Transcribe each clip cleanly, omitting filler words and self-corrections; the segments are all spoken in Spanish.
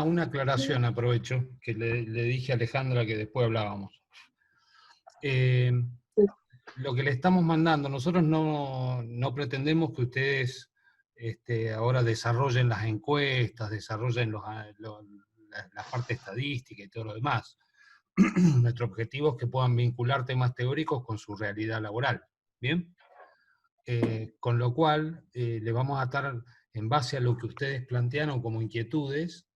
una aclaración, aprovecho, que le dije a Alejandra que después hablábamos. Lo que le estamos mandando, nosotros no pretendemos que ustedes ahora desarrollen las encuestas, desarrollen la parte estadística y todo lo demás. Nuestro objetivo es que puedan vincular temas teóricos con su realidad laboral. ¿Bien? Con lo cual, le vamos a estar, en base a lo que ustedes plantearon como inquietudes,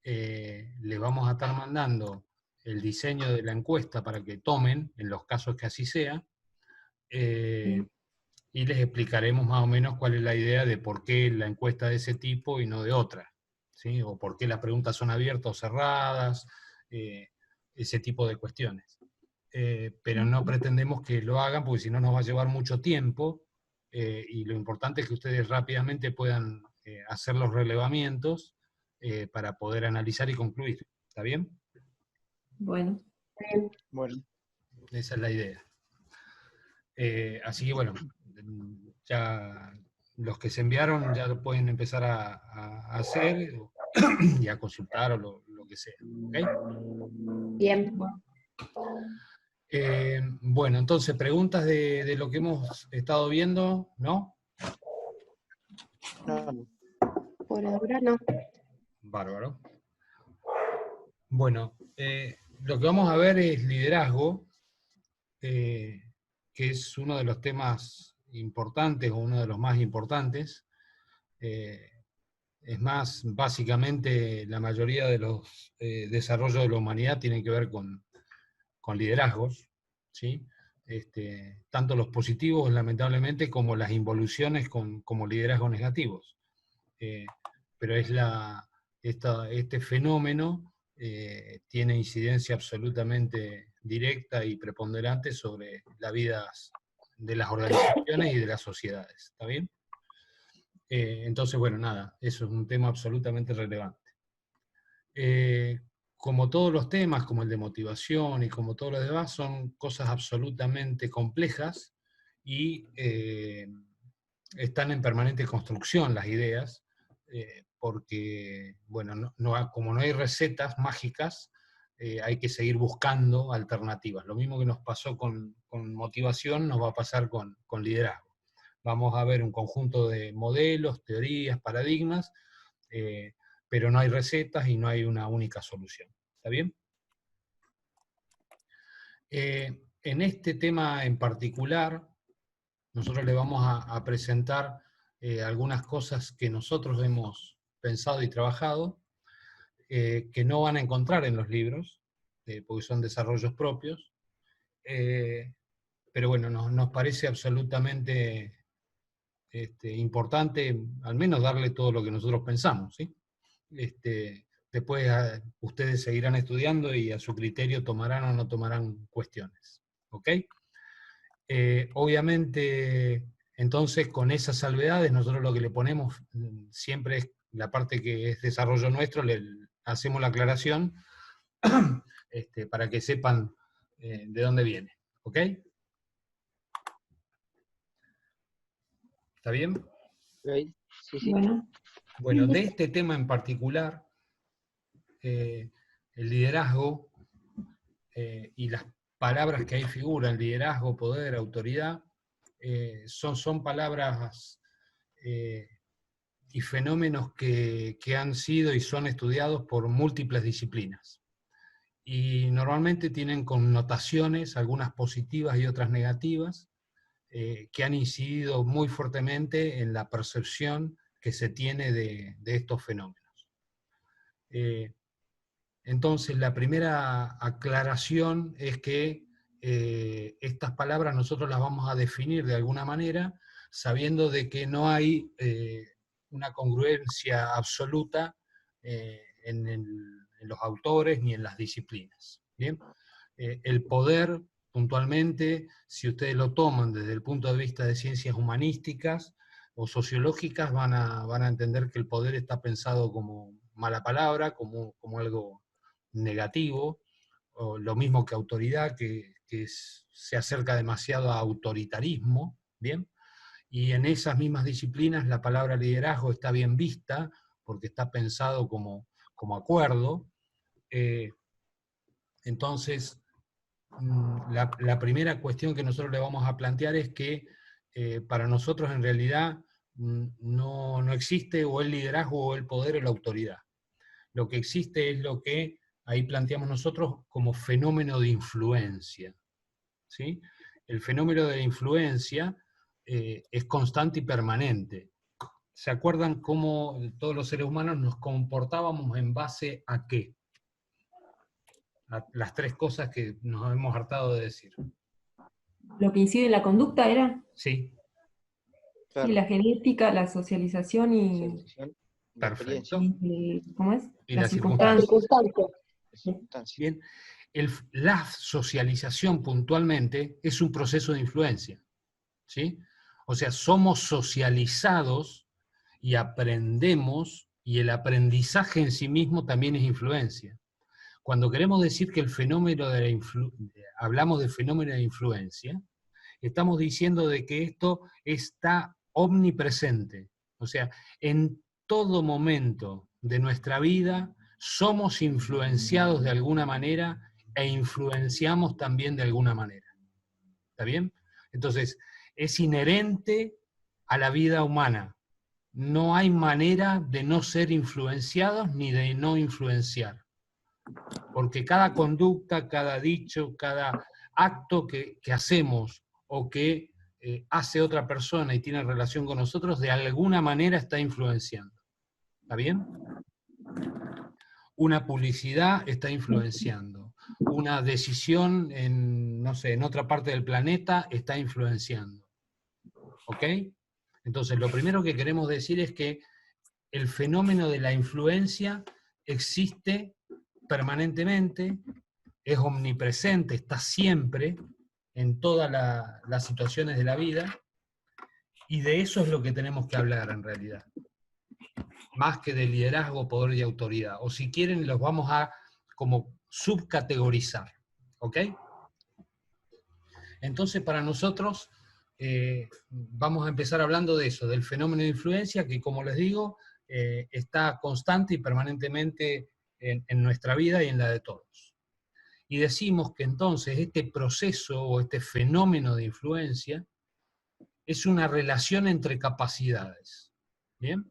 le vamos a estar mandando el diseño de la encuesta para que tomen, en los casos que así sea, y les explicaremos más o menos cuál es la idea de por qué la encuesta de ese tipo y no de otra, ¿sí? O por qué las preguntas son abiertas o cerradas, ese tipo de cuestiones. Pero no pretendemos que lo hagan, porque si no nos va a llevar mucho tiempo, y lo importante es que ustedes rápidamente puedan hacer los relevamientos para poder analizar y concluir. ¿Está bien? Bueno. Bueno. Esa es la idea. Así que bueno, ya los que se enviaron ya lo pueden empezar a hacer y a consultar o lo que sea. ¿Okay? Bien. Bueno, entonces, preguntas de lo que hemos estado viendo, ¿no? No. Por ahora no. Bárbaro. Bueno, lo que vamos a ver es liderazgo, que es uno de los temas importantes, o uno de los más importantes. Es más, básicamente la mayoría de los desarrollos de la humanidad tienen que ver con liderazgos, ¿sí? Tanto los positivos, lamentablemente, como las involuciones como liderazgos negativos. Pero es este fenómeno tiene incidencia absolutamente directa y preponderante sobre la vida de las organizaciones y de las sociedades. ¿Está bien? Entonces, bueno, nada, eso es un tema absolutamente relevante. Como todos los temas, como el de motivación y como todo lo demás, son cosas absolutamente complejas y están en permanente construcción las ideas, porque, bueno, como no hay recetas mágicas, hay que seguir buscando alternativas. Lo mismo que nos pasó con motivación, nos va a pasar con liderazgo. Vamos a ver un conjunto de modelos, teorías, paradigmas, pero no hay recetas y no hay una única solución. ¿Está bien? En este tema en particular, nosotros le vamos a presentar algunas cosas que nosotros hemos pensado y trabajado, que no van a encontrar en los libros, porque son desarrollos propios, pero bueno, nos parece absolutamente importante, al menos darle todo lo que nosotros pensamos, ¿sí? Después ustedes seguirán estudiando y a su criterio tomarán o no tomarán cuestiones. ¿Ok? Obviamente, entonces, con esas salvedades, nosotros lo que le ponemos siempre es la parte que es desarrollo nuestro, le hacemos la aclaración para que sepan de dónde viene. ¿Ok? ¿Está bien? Okay. Sí, sí. Bueno, de este tema en particular, el liderazgo y las palabras que ahí figuran, liderazgo, poder, autoridad, son palabras y fenómenos que han sido y son estudiados por múltiples disciplinas. Y normalmente tienen connotaciones, algunas positivas y otras negativas, que han incidido muy fuertemente en la percepción que se tiene de estos fenómenos. Entonces, la primera aclaración es que estas palabras nosotros las vamos a definir de alguna manera, sabiendo de que no hay una congruencia absoluta en los autores ni en las disciplinas. ¿Bien? El poder, puntualmente, si ustedes lo toman desde el punto de vista de ciencias humanísticas o sociológicas, van a entender que el poder está pensado como mala palabra, como algo negativo, o lo mismo que autoridad, que se acerca demasiado a autoritarismo, ¿bien? Y en esas mismas disciplinas la palabra liderazgo está bien vista, porque está pensado como como acuerdo. Entonces, la primera cuestión que nosotros le vamos a plantear es que para nosotros en realidad no existe o el liderazgo o el poder o la autoridad. Lo que existe es lo que ahí planteamos nosotros como fenómeno de influencia, ¿sí? El fenómeno de la influencia es constante y permanente. ¿Se acuerdan cómo todos los seres humanos nos comportábamos en base a qué? A las tres cosas que nos hemos hartado de decir. ¿Lo que incide en la conducta era? Sí. Claro. Sí, la genética, la socialización y... Socialización, la Perfecto. experiencia, ¿Cómo es? Y Las las circunstancias. las circunstancias. Bien. La socialización puntualmente es un proceso de influencia, ¿sí? O sea, somos socializados y aprendemos, y el aprendizaje en sí mismo también es influencia. Cuando queremos decir que el fenómeno de la hablamos de fenómeno de influencia, estamos diciendo de que esto está omnipresente. O sea, en todo momento de nuestra vida somos influenciados de alguna manera e influenciamos también de alguna manera. ¿Está bien? Entonces, es inherente a la vida humana. No hay manera de no ser influenciados ni de no influenciar. Porque cada conducta, cada dicho, cada acto que hacemos o que hace otra persona y tiene relación con nosotros, de alguna manera está influenciando. ¿Está bien? Una publicidad está influenciando. Una decisión en, no sé, en otra parte del planeta está influenciando. ¿Ok? Entonces, lo primero que queremos decir es que el fenómeno de la influencia existe permanentemente, es omnipresente, está siempre en todas las situaciones de la vida, y de eso es lo que tenemos que hablar en realidad. Más que de liderazgo, poder y autoridad. O si quieren, los vamos a como subcategorizar. ¿Ok? Entonces, para nosotros, vamos a empezar hablando de eso, del fenómeno de influencia, que como les digo, está constante y permanentemente en nuestra vida y en la de todos. Y decimos que entonces este proceso o este fenómeno de influencia es una relación entre capacidades. ¿Bien?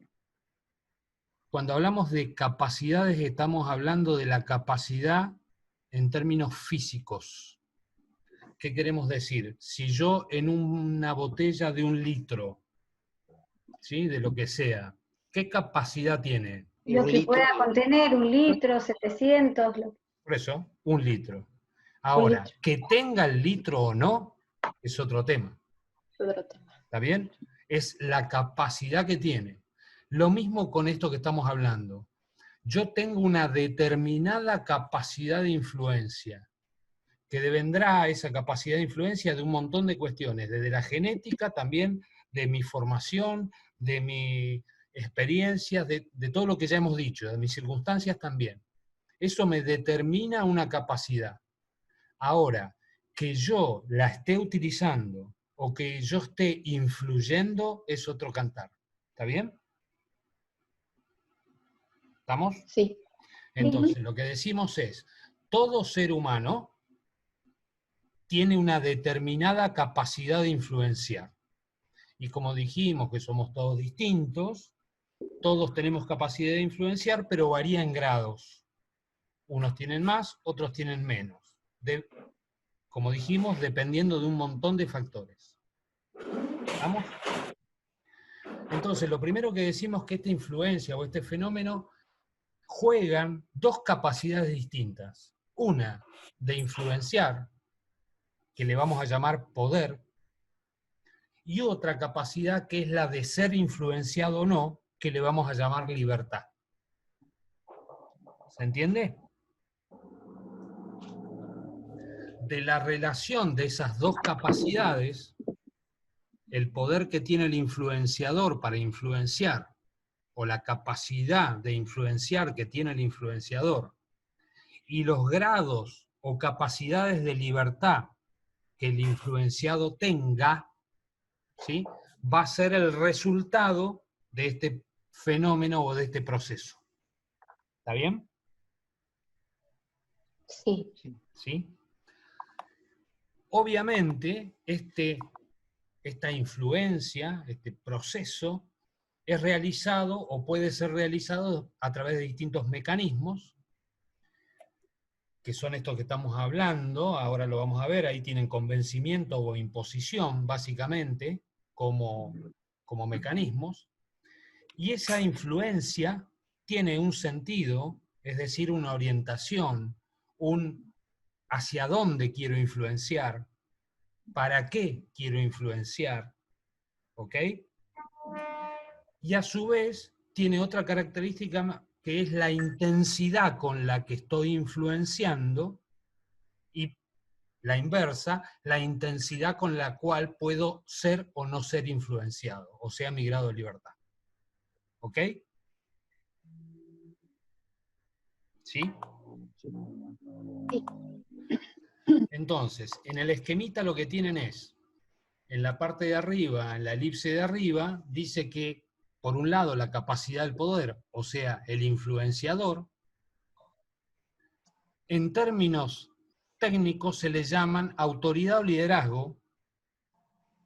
Cuando hablamos de capacidades estamos hablando de la capacidad en términos físicos. ¿Qué queremos decir? Si yo en una botella de 1 litro, ¿sí? De lo que sea, ¿qué capacidad tiene? Lo que pueda contener, 1 litro, 700. Por eso, 1 litro. Ahora, que tenga el litro o no, es otro tema. ¿Está bien? Es la capacidad que tiene. Lo mismo con esto que estamos hablando. Yo tengo una determinada capacidad de influencia, que devendrá esa capacidad de influencia de un montón de cuestiones, desde la genética también, de mi formación, de mi experiencia, de todo lo que ya hemos dicho, de mis circunstancias también. Eso me determina una capacidad. Ahora, que yo la esté utilizando o que yo esté influyendo es otro cantar. ¿Está bien? ¿Estamos? Sí. Entonces, lo que decimos es, todo ser humano tiene una determinada capacidad de influenciar. Y como dijimos que somos todos distintos, todos tenemos capacidad de influenciar, pero varía en grados. Unos tienen más, otros tienen menos. Como dijimos, dependiendo de un montón de factores. ¿Estamos? Entonces, lo primero que decimos es que esta influencia o este fenómeno juegan dos capacidades distintas. Una, de influenciar, que le vamos a llamar poder, y otra capacidad que es la de ser influenciado o no, que le vamos a llamar libertad. ¿Se entiende? De la relación de esas dos capacidades, el poder que tiene el influenciador para influenciar, o la capacidad de influenciar que tiene el influenciador, y los grados o capacidades de libertad que el influenciado tenga, ¿sí? Va a ser el resultado de este fenómeno o de este proceso. ¿Está bien? Sí. ¿Sí? Obviamente, esta influencia, este proceso, es realizado o puede ser realizado a través de distintos mecanismos, que son estos que estamos hablando, ahora lo vamos a ver, ahí tienen convencimiento o imposición, básicamente, como mecanismos, y esa influencia tiene un sentido, es decir, una orientación, un hacia dónde quiero influenciar, para qué quiero influenciar, ¿ok? Y a su vez tiene otra característica que es la intensidad con la que estoy influenciando y la inversa, la intensidad con la cual puedo ser o no ser influenciado, o sea, mi grado de libertad. ¿Ok? ¿Sí? Entonces, en el esquemita lo que tienen es, en la parte de arriba, en la elipse de arriba, dice que, por un lado, la capacidad del poder, o sea, el influenciador, en términos técnicos se le llaman autoridad o liderazgo,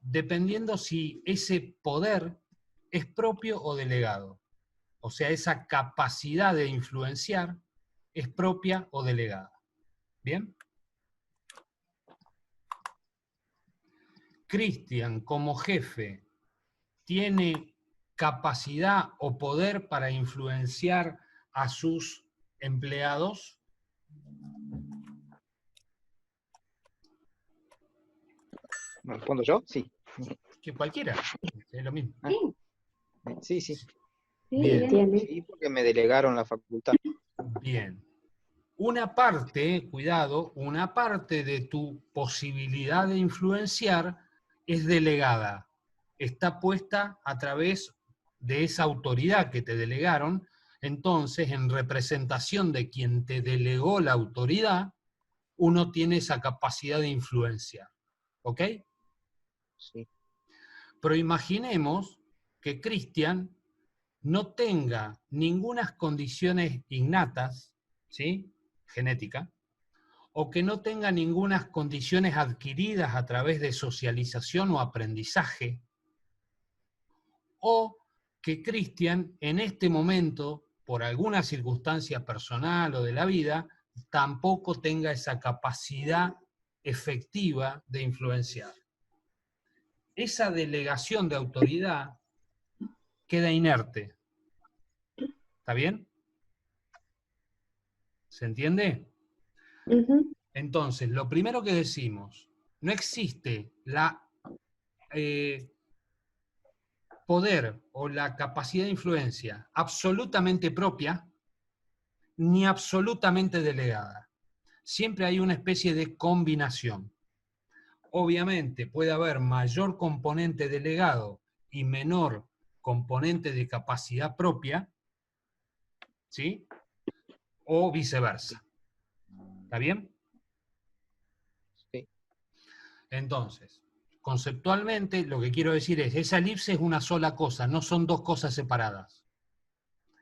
dependiendo si ese poder es propio o delegado. O sea, esa capacidad de influenciar es propia o delegada. ¿Bien? Cristian, como jefe, ¿tiene capacidad o poder para influenciar a sus empleados? ¿Me respondo yo? Sí. Que cualquiera, es lo mismo. Sí, sí. Bien. Tiene. Sí, porque me delegaron la facultad. Bien. Una parte, cuidado, una parte de tu posibilidad de influenciar es delegada. Está puesta a través de esa autoridad que te delegaron. Entonces, en representación de quien te delegó la autoridad, uno tiene esa capacidad de influencia. ¿Ok? Sí. Pero imaginemos que Cristian no tenga ninguna condiciones innatas, ¿sí? Genética, o que no tenga ninguna condiciones adquiridas a través de socialización o aprendizaje, o que Cristian en este momento, por alguna circunstancia personal o de la vida, tampoco tenga esa capacidad efectiva de influenciar. Esa delegación de autoridad queda inerte. ¿Está bien? ¿Se entiende? Entonces, lo primero que decimos, no existe la poder o la capacidad de influencia absolutamente propia ni absolutamente delegada. Siempre hay una especie de combinación. Obviamente puede haber mayor componente delegado y menor componente de capacidad propia, ¿sí? O viceversa. ¿Está bien? Sí. Entonces, conceptualmente lo que quiero decir es, esa elipse es una sola cosa, no son dos cosas separadas.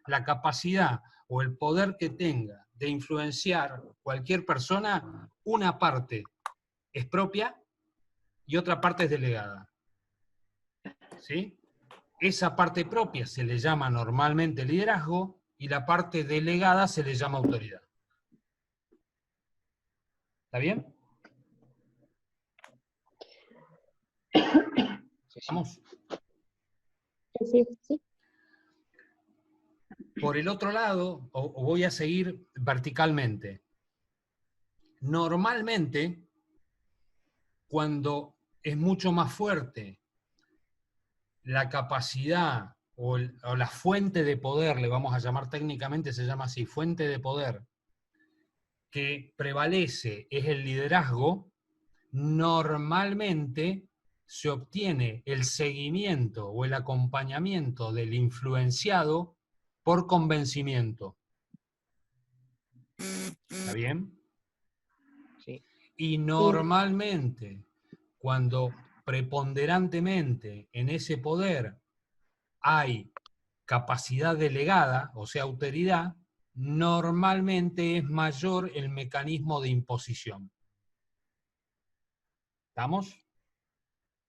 La capacidad o el poder que tenga de influenciar cualquier persona, una parte es propia y otra parte es delegada. ¿Sí? Esa parte propia se le llama normalmente liderazgo y la parte delegada se le llama autoridad. ¿Está bien? Sí, sí. ¿Vamos? Sí. Por el otro lado, o voy a seguir verticalmente. Normalmente, cuando es mucho más fuerte la capacidad o la fuente de poder, le vamos a llamar técnicamente, se llama así, fuente de poder, que prevalece es el liderazgo, normalmente se obtiene el seguimiento o el acompañamiento del influenciado por convencimiento. ¿Está bien? Sí. Y normalmente, cuando preponderantemente en ese poder hay capacidad delegada, o sea, autoridad, normalmente es mayor el mecanismo de imposición. ¿Estamos?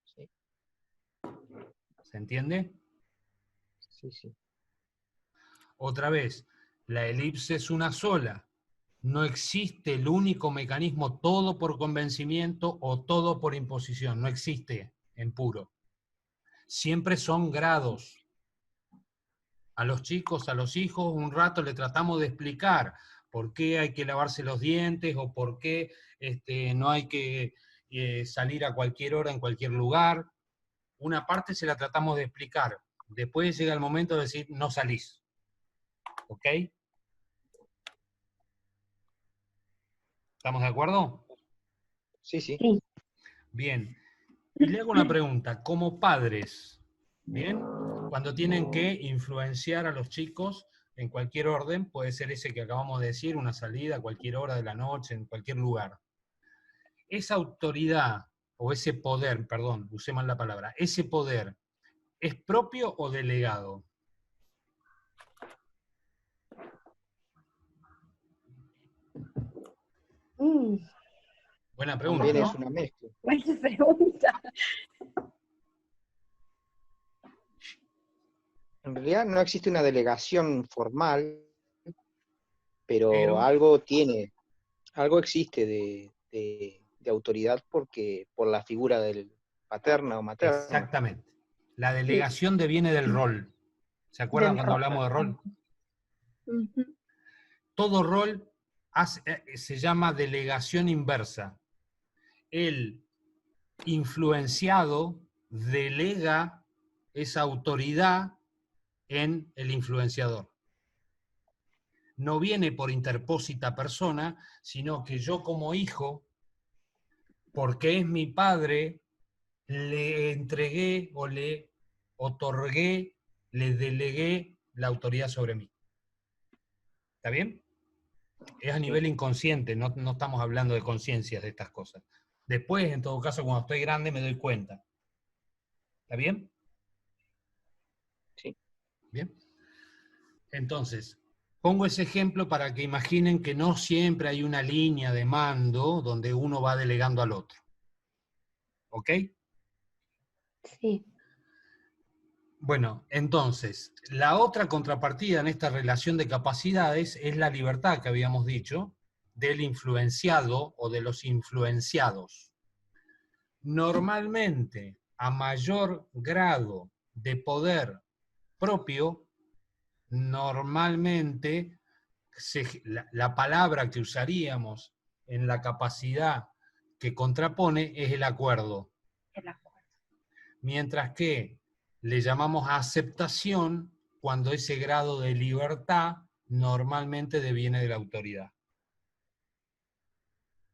Sí, ¿Se entiende? sí, sí. Otra vez, la elipse es una sola. No existe el único mecanismo todo por convencimiento o todo por imposición. No existe en puro. Siempre son grados. A los chicos, a los hijos, un rato le tratamos de explicar por qué hay que lavarse los dientes o por qué no hay que salir a cualquier hora en cualquier lugar. Una parte se la tratamos de explicar. Después llega el momento de decir, no salís. ¿Ok? ¿Estamos de acuerdo? Sí, sí. Sí. Bien. Y le hago una pregunta. Como padres, ¿bien? Cuando tienen que influenciar a los chicos en cualquier orden, puede ser ese que acabamos de decir, una salida a cualquier hora de la noche, en cualquier lugar. Esa autoridad, o ese poder, perdón, usé mal la palabra, ese poder, ¿es propio o delegado? Buena También pregunta, es ¿no? una mezcla. Buena pregunta. En realidad no existe una delegación formal, pero Pero, algo existe de autoridad porque por la figura del paterna o materna. exactamente. La Sí, delegación deviene del rol. ¿Se acuerdan del cuando rol. hablamos de rol? Ujú. Todo rol se llama delegación inversa. El influenciado delega esa autoridad en el influenciador. No viene por interpósita persona, sino que yo como hijo, porque es mi padre, le entregué o le otorgué, le delegué la autoridad sobre mí. ¿Está bien? Es a Sí, nivel inconsciente, no estamos hablando de conciencias de estas cosas. Después, en todo caso, cuando estoy grande me doy cuenta. ¿Está bien? sí. Bien. Entonces, pongo ese ejemplo para que imaginen que no siempre hay una línea de mando donde uno va delegando al otro. ¿Ok? Sí. Bueno, entonces, la otra contrapartida en esta relación de capacidades es la libertad que habíamos dicho del influenciado o de los influenciados. Normalmente, a mayor grado de poder propio, normalmente la palabra que usaríamos en la capacidad que contrapone es el acuerdo. Mientras que le llamamos aceptación cuando ese grado de libertad normalmente deviene de la autoridad.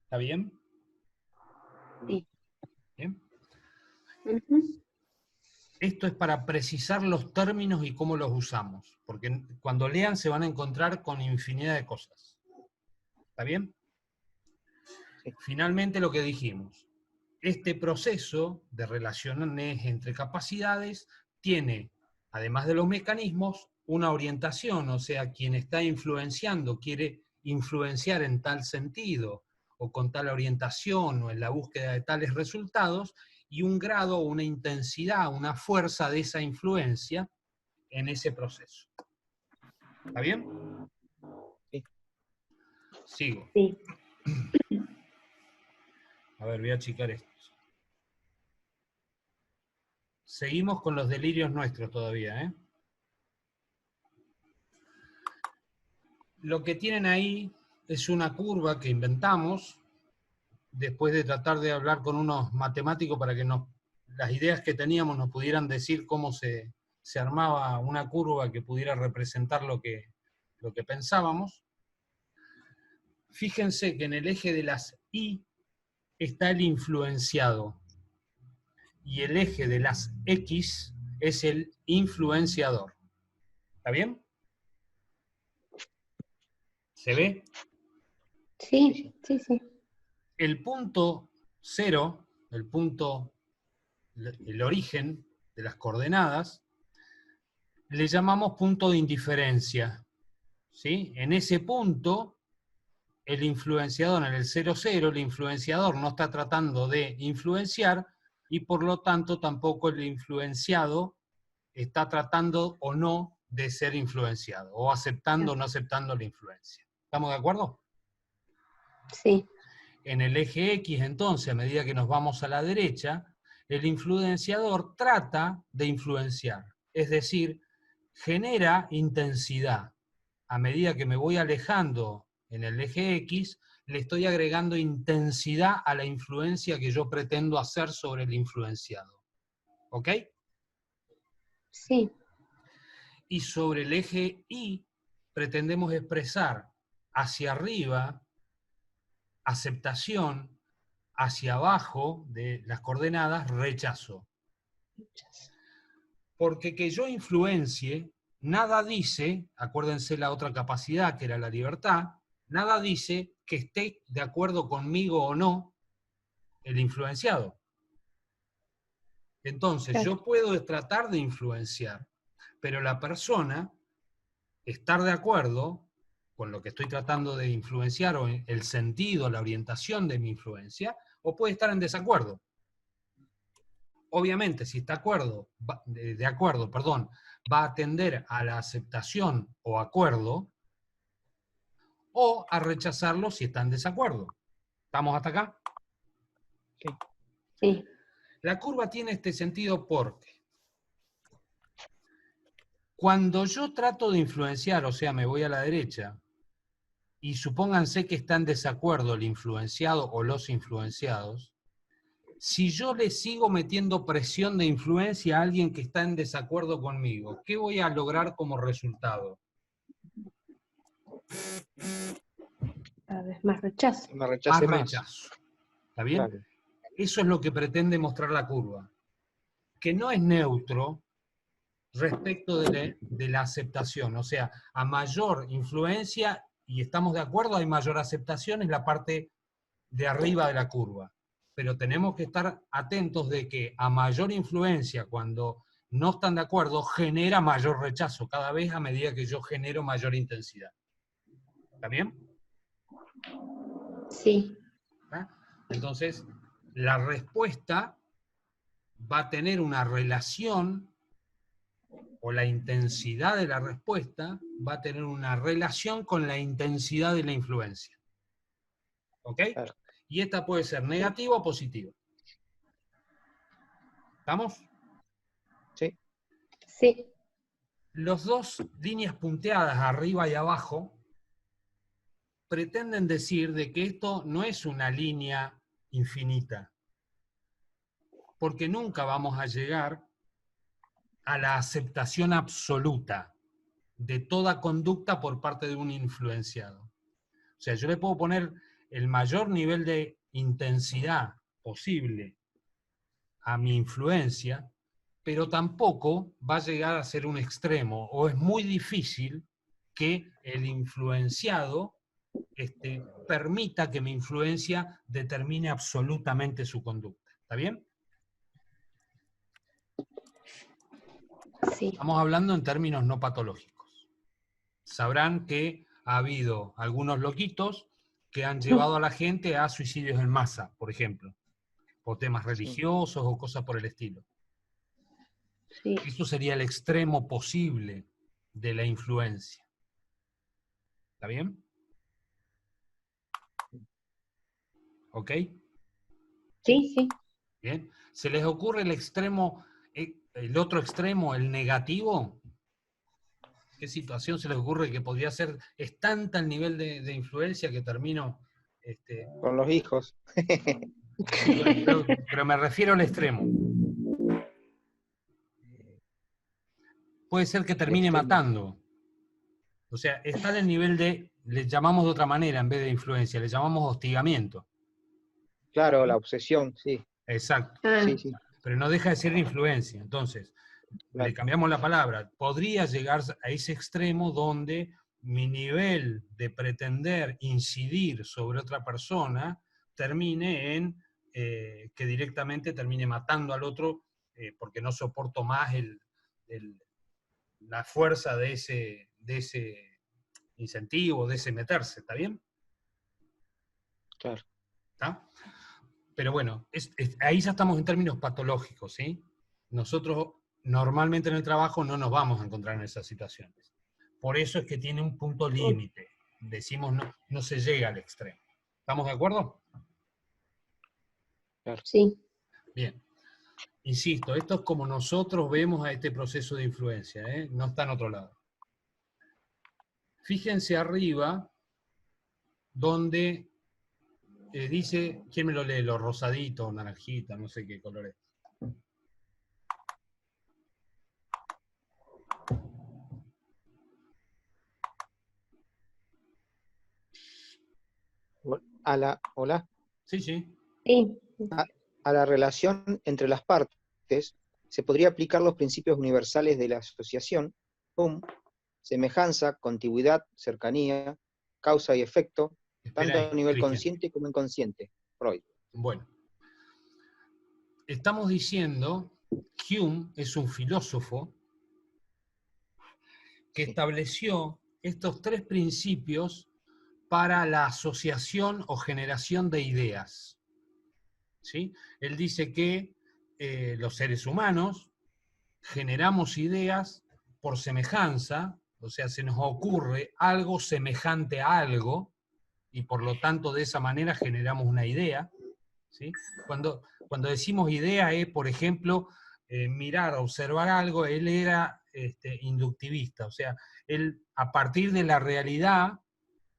¿Está bien? Sí. ¿Bien? Ujú. Esto es para precisar los términos y cómo los usamos, porque cuando lean se van a encontrar con infinidad de cosas. ¿Está bien? Sí. Finalmente lo que dijimos, este proceso de relaciones entre capacidades tiene, además de los mecanismos, una orientación, o sea, quien está influenciando quiere influenciar en tal sentido, o con tal orientación, o en la búsqueda de tales resultados, y un grado, una intensidad, una fuerza de esa influencia en ese proceso. ¿Está bien? Sí. Sigo. Sí. A ver, voy a achicar esto. Seguimos con los delirios nuestros todavía, ¿eh? Lo que tienen ahí es una curva que inventamos después de tratar de hablar con unos matemáticos para que las ideas que teníamos nos pudieran decir cómo se armaba una curva que pudiera representar lo que pensábamos. Fíjense que en el eje de las Y está el influenciado y el eje de las X es el influenciador. ¿Está bien? ¿Se ve? Sí, sí, sí. El punto cero, el origen de las coordenadas, le llamamos punto de indiferencia. ¿sí? En ese punto, el influenciador, en el 0,0, el influenciador no está tratando de influenciar y por lo tanto tampoco el influenciado está tratando o no de ser influenciado, o aceptando o no aceptando la influencia. ¿Estamos de acuerdo? Sí, En el eje X, entonces, a medida que nos vamos a la derecha, el influenciador trata de influenciar, es decir, genera intensidad. A medida que me voy alejando en el eje X, le estoy agregando intensidad a la influencia que yo pretendo hacer sobre el influenciado. ¿Ok? sí, Y sobre el eje Y pretendemos expresar hacia arriba aceptación, hacia abajo de las coordenadas rechazo. Porque que yo influencie, nada dice, acuérdense la otra capacidad que era la libertad, nada dice que esté de acuerdo conmigo o no el influenciado. Entonces, claro. yo puedo tratar de influenciar, pero la persona estar de acuerdo con lo que estoy tratando de influenciar o el sentido, la orientación de mi influencia, o puede estar en desacuerdo. Obviamente, si está de acuerdo, va a tender a la aceptación o acuerdo, o a rechazarlo si está en desacuerdo. ¿Estamos hasta acá? Sí, La curva tiene este sentido porque cuando yo trato de influenciar, o sea, me voy a la derecha, y supónganse que está en desacuerdo el influenciado o los influenciados, si yo le sigo metiendo presión de influencia a alguien que está en desacuerdo conmigo, ¿qué voy a lograr como resultado? cada vez más rechazo. Me Más rechace más. rechazo. ¿Está bien? Claro. Eso es lo que pretende mostrar la curva. Que no es neutro respecto de la aceptación. O sea, a mayor influencia, y estamos de acuerdo, hay mayor aceptación, es la parte de arriba de la curva. Pero tenemos que estar atentos de que a mayor influencia, cuando no están de acuerdo, genera mayor rechazo, cada vez a medida que yo genero mayor intensidad. ¿Está bien? Sí, ¿Ah? Entonces, la respuesta va a tener una relación, o la intensidad de la respuesta va a tener una relación con la intensidad de la influencia. ¿Ok? Claro. Y esta puede ser negativa o positiva. ¿Estamos? Sí. sí, Los dos líneas punteadas, arriba y abajo, pretenden decir de que esto no es una línea infinita, porque nunca vamos a llegar a la aceptación absoluta de toda conducta por parte de un influenciado. O sea, yo le puedo poner el mayor nivel de intensidad posible a mi influencia, pero tampoco va a llegar a ser un extremo, o es muy difícil que el influenciado permita que mi influencia determine absolutamente su conducta. ¿Está bien? sí. Estamos hablando en términos no patológicos. Sabrán que ha habido algunos loquitos que han llevado a la gente a suicidios en masa, por ejemplo, por temas religiosos o cosas por el estilo. Sí, Eso sería el extremo posible de la influencia. ¿Está bien? ¿Ok? sí, sí. Bien. ¿Se les ocurre el extremo, el otro extremo, el negativo? ¿Qué situación se les ocurre que podría ser? Es tanta el nivel de influencia que termino... Con los hijos. sí, bueno, pero me refiero al extremo. Puede ser que termine Extremo. matando. O sea, está en el nivel de, le llamamos de otra manera en vez de influencia, le llamamos hostigamiento. Claro, la obsesión, sí. Exacto. Ah, Sí, sí. Pero no deja de ser influencia. Entonces, le Claro. cambiamos la palabra. Podría llegar a ese extremo donde mi nivel de pretender incidir sobre otra persona termine en que directamente termine matando al otro porque no soporto más la fuerza de ese incentivo de ese meterse, ¿está bien? Claro. ¿Está? Pero bueno, ahí ya estamos en términos patológicos, ¿sí? Nosotros normalmente en el trabajo no nos vamos a encontrar en esas situaciones. Por eso es que tiene un punto límite. Decimos no se llega al extremo. ¿Estamos de acuerdo? Sí. Bien. Insisto, esto es como nosotros vemos a este proceso de influencia, ¿eh? No está en otro lado. Fíjense arriba, donde dice, ¿quién me lo lee? Lo rosadito, naranjita, no sé qué color es. Hola. Sí, sí. Sí. A la relación entre las partes se podría aplicar los principios universales de la asociación, semejanza, contigüidad, cercanía, causa y efecto, Espera tanto ahí, a nivel Cristian. consciente como inconsciente. Freud. Bueno, estamos diciendo, Hume es un filósofo que estableció estos tres principios para la asociación o generación de ideas. ¿Sí? Él dice que los seres humanos generamos ideas por semejanza, o sea, se nos ocurre algo semejante a algo, y por lo tanto de esa manera generamos una idea. ¿Sí? Cuando decimos idea es, por ejemplo, mirar, observar algo, él era inductivista, o sea, él a partir de la realidad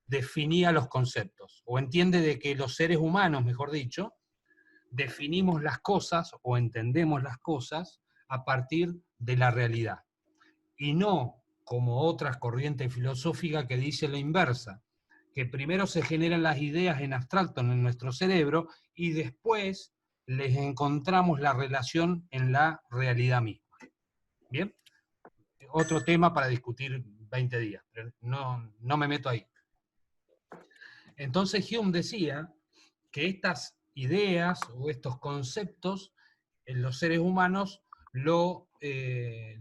definía los conceptos, o entiende de que los seres humanos, mejor dicho, definimos las cosas o entendemos las cosas a partir de la realidad, y no como otras corrientes filosóficas que dicen la inversa, que primero se generan las ideas en abstracto en nuestro cerebro y después les encontramos la relación en la realidad misma. ¿Bien? Otro tema para discutir 20 días, pero no me meto ahí. Entonces Hume decía que estas ideas o estos conceptos en los seres humanos los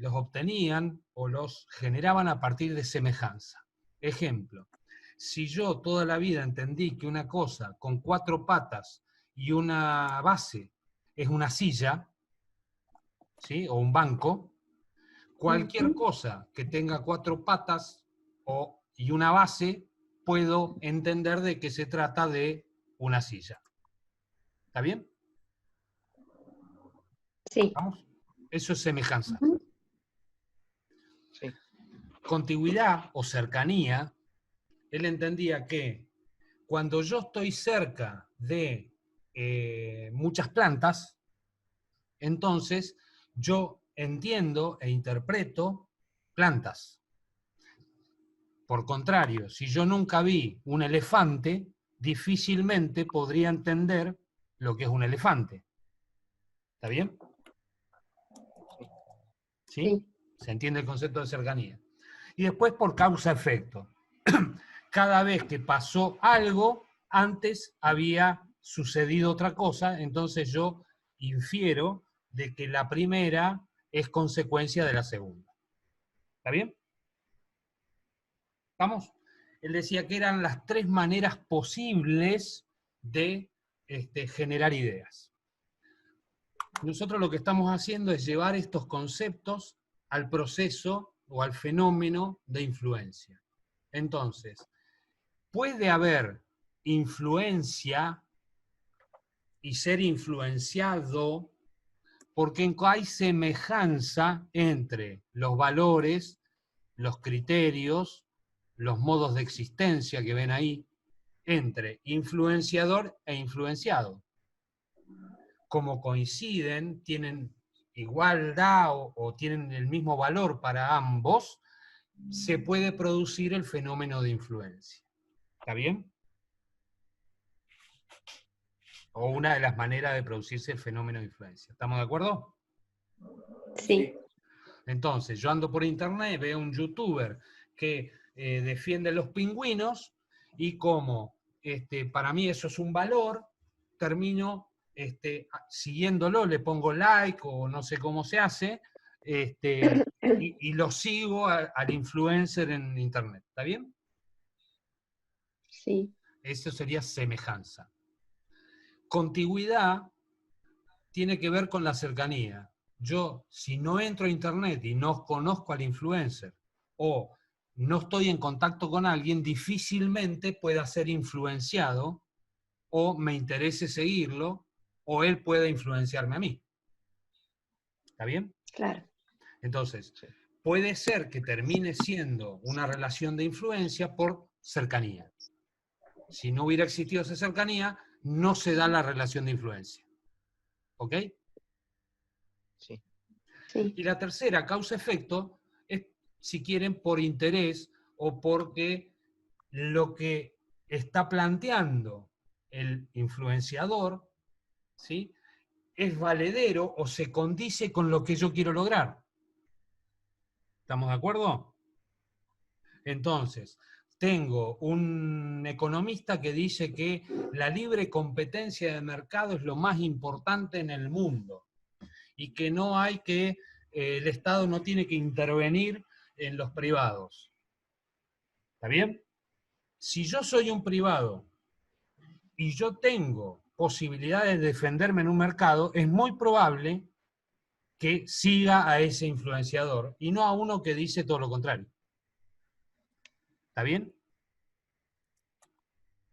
obtenían o los generaban a partir de semejanza. Ejemplo, si yo toda la vida entendí que una cosa con 4 patas y una base es una silla, ¿sí? O un banco, cualquier cosa que tenga 4 patas y una base, puedo entender de que se trata de una silla. ¿Está bien? Sí. ¿Vamos? Eso es semejanza. Sí. Contigüidad o cercanía, él entendía que cuando yo estoy cerca de muchas plantas, entonces yo entiendo e interpreto plantas. Por contrario, si yo nunca vi un elefante, difícilmente podría entender lo que es un elefante. ¿Está bien? ¿Sí? Sí. ¿Se entiende el concepto de cercanía? Y después por causa-efecto. Cada vez que pasó algo, antes había sucedido otra cosa, entonces yo infiero de que la primera es consecuencia de la segunda. ¿Está bien? ¿Estamos? Él decía que eran las 3 maneras posibles de generar ideas. Nosotros lo que estamos haciendo es llevar estos conceptos al proceso o al fenómeno de influencia. Entonces, puede haber influencia y ser influenciado porque hay semejanza entre los valores, los criterios, los modos de existencia que ven ahí, entre influenciador e influenciado. Como coinciden, tienen igualdad o tienen el mismo valor para ambos, se puede producir el fenómeno de influencia. ¿Está bien? O una de las maneras de producirse el fenómeno de influencia. ¿Estamos de acuerdo? Sí. Entonces, yo ando por internet, veo un youtuber que defiende los pingüinos y como para mí eso es un valor, termino siguiéndolo, le pongo like o no sé cómo se hace, y lo sigo al influencer en internet. ¿Está bien? Sí. Eso sería semejanza. Contigüidad tiene que ver con la cercanía. Yo, si no entro a internet y no conozco al influencer, o no estoy en contacto con alguien, difícilmente pueda ser influenciado, o me interese seguirlo, o él pueda influenciarme a mí. ¿Está bien? Claro. Entonces, puede ser que termine siendo una relación de influencia por cercanía. Si no hubiera existido esa cercanía, no se da la relación de influencia. ¿Ok? Sí. Sí. Y la tercera, causa-efecto, es, si quieren, por interés o porque lo que está planteando el influenciador, ¿sí?, es valedero o se condice con lo que yo quiero lograr. ¿Estamos de acuerdo? Entonces, tengo un economista que dice que la libre competencia de mercado es lo más importante en el mundo y que no hay que, el Estado no tiene que intervenir en los privados. ¿Está bien? Si yo soy un privado y yo tengo posibilidades de defenderme en un mercado, es muy probable que siga a ese influenciador y no a uno que dice todo lo contrario. ¿Está bien?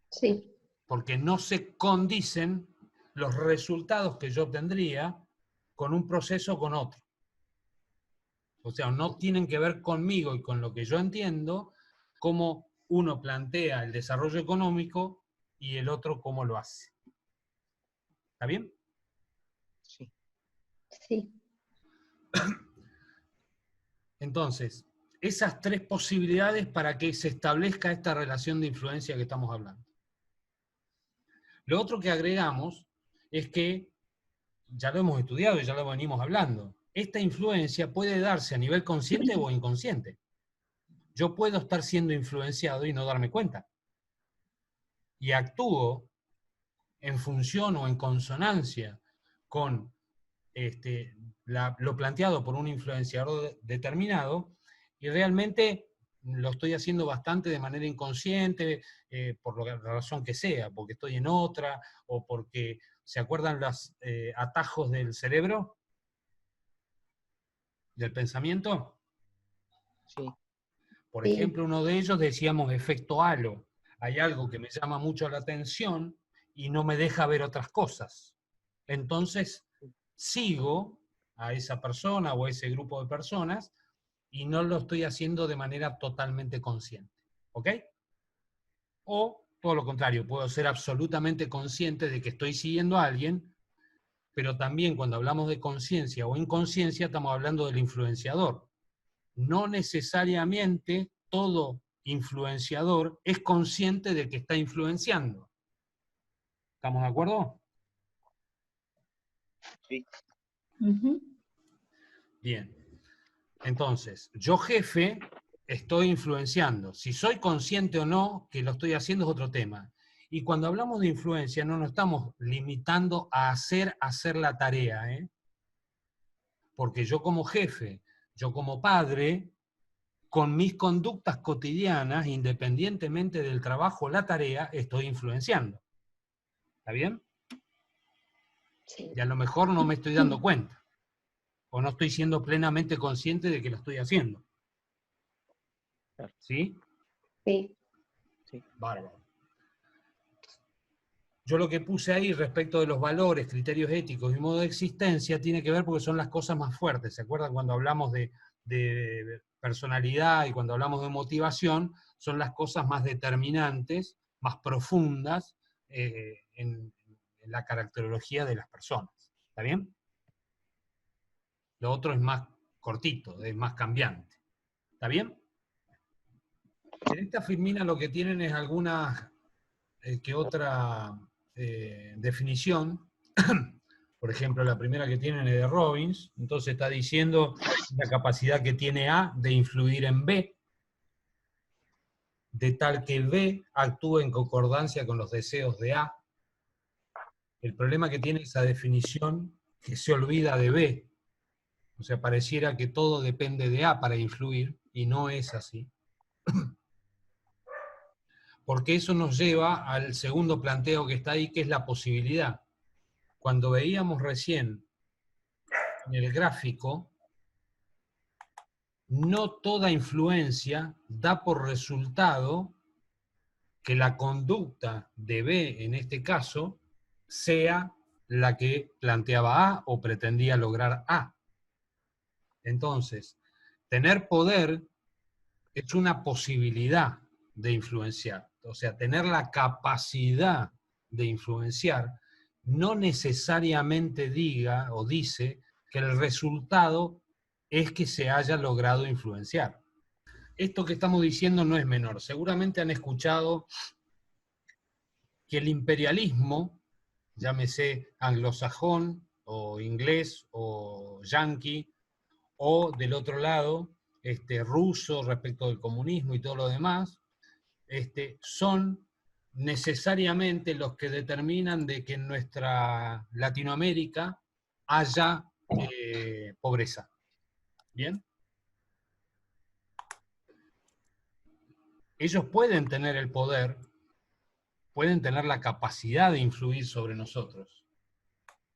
Sí. Porque no se condicen los resultados que yo obtendría con un proceso o con otro. O sea, no tienen que ver conmigo y con lo que yo entiendo, cómo uno plantea el desarrollo económico y el otro cómo lo hace. ¿Está bien? Sí. Sí. Entonces, esas tres posibilidades para que se establezca esta relación de influencia que estamos hablando. Lo otro que agregamos es que, ya lo hemos estudiado y ya lo venimos hablando, esta influencia puede darse a nivel consciente o inconsciente. Yo puedo estar siendo influenciado y no darme cuenta. Y actúo en función o en consonancia con lo planteado por un influenciador determinado, y realmente lo estoy haciendo bastante de manera inconsciente, por la razón que sea, porque estoy en otra, o porque, ¿se acuerdan los atajos del cerebro? ¿Del pensamiento? Sí. Por Sí. ejemplo, uno de ellos decíamos efecto halo. Hay algo que me llama mucho la atención y no me deja ver otras cosas. Entonces, sigo a esa persona o a ese grupo de personas y no lo estoy haciendo de manera totalmente consciente. ¿Ok? O, todo lo contrario, puedo ser absolutamente consciente de que estoy siguiendo a alguien, pero también cuando hablamos de conciencia o inconsciencia estamos hablando del influenciador. No necesariamente todo influenciador es consciente de que está influenciando. ¿Estamos de acuerdo? Sí. Ujú. Bien. Entonces, yo jefe estoy influenciando. Si soy consciente o no que lo estoy haciendo es otro tema. Y cuando hablamos de influencia no nos estamos limitando a hacer la tarea, ¿eh? Porque yo como jefe, yo como padre, con mis conductas cotidianas, independientemente del trabajo o la tarea, estoy influenciando. ¿Está bien? Sí. Y a lo mejor no me estoy dando cuenta, o no estoy siendo plenamente consciente de que lo estoy haciendo. ¿Sí? Sí. Sí. Bárbaro. Yo lo que puse ahí respecto de los valores, criterios éticos y modo de existencia tiene que ver porque son las cosas más fuertes. ¿Se acuerdan cuando hablamos de personalidad y cuando hablamos de motivación? Son las cosas más determinantes, más profundas en la caracterología de las personas. ¿Está bien? Lo otro es más cortito, es más cambiante. ¿Está bien? En esta filmina lo que tienen es alguna que otra definición. Por ejemplo, la primera que tienen es de Robbins, entonces está diciendo la capacidad que tiene A de influir en B, de tal que B actúe en concordancia con los deseos de A. El problema que tiene esa definición que se olvida de B, o sea, pareciera que todo depende de A para influir, y no es así. porque eso nos lleva al segundo planteo que está ahí, que es la posibilidad. Cuando veíamos recién en el gráfico, no toda influencia da por resultado que la conducta de B, en este caso, sea la que planteaba A o pretendía lograr A. Entonces, tener poder es una posibilidad de influenciar. O sea, tener la capacidad de influenciar no necesariamente diga o dice que el resultado es que se haya logrado influenciar. Esto que estamos diciendo no es menor. Seguramente han escuchado que el imperialismo, llámese anglosajón o inglés o yanqui, o del otro lado, ruso respecto del comunismo y todo lo demás, son necesariamente los que determinan de que en nuestra Latinoamérica haya pobreza. ¿Bien? Ellos pueden tener el poder, pueden tener la capacidad de influir sobre nosotros,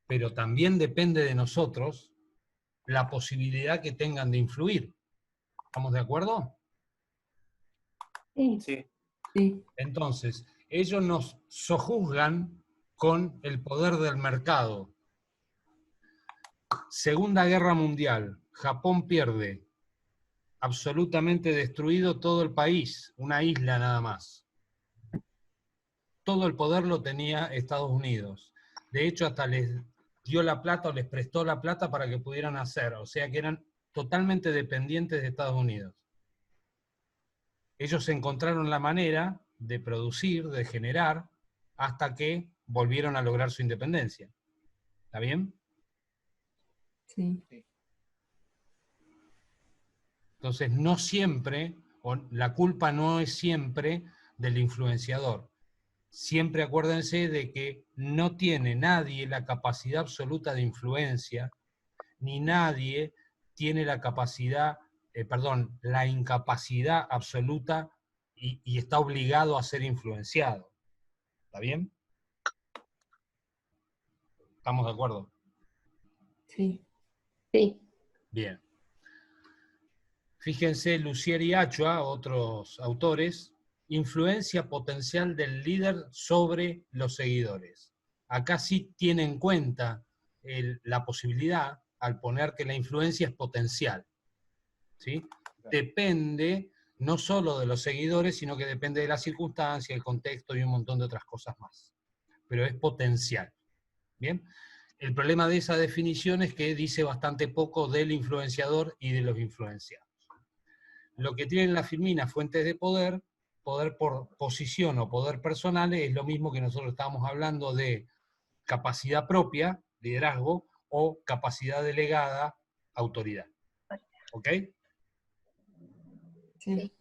pero también depende de nosotros la posibilidad que tengan de influir. ¿Estamos de acuerdo? Sí. Sí. Sí. Entonces, ellos nos sojuzgan con el poder del mercado. Segunda Guerra Mundial, Japón pierde, absolutamente destruido todo el país, una isla nada más. Todo el poder lo tenía Estados Unidos. De hecho, hasta les dio la plata o les prestó la plata para que pudieran hacer, o sea que eran totalmente dependientes de Estados Unidos. Ellos encontraron la manera de producir, de generar, hasta que volvieron a lograr su independencia. ¿Está bien? Sí. Entonces, no siempre, o la culpa no es siempre del influenciador. Siempre acuérdense de que no tiene nadie la capacidad absoluta de influencia, ni nadie tiene la capacidad, la incapacidad absoluta y está obligado a ser influenciado. ¿Está bien? ¿Estamos de acuerdo? Sí. Sí. Bien. Fíjense, Lucier y Achua, otros autores, influencia potencial del líder sobre los seguidores. Acá sí tiene en cuenta la posibilidad al poner que la influencia es potencial. ¿Sí? Depende no solo de los seguidores, sino que depende de la circunstancia, el contexto y un montón de otras cosas más. Pero es potencial. ¿Bien? El problema de esa definición es que dice bastante poco del influenciador y de los influenciados. Lo que tienen las firminas fuentes de poder, poder por posición o poder personal, es lo mismo que nosotros estábamos hablando de capacidad propia, liderazgo, o capacidad delegada, autoridad. ¿Ok? Sí.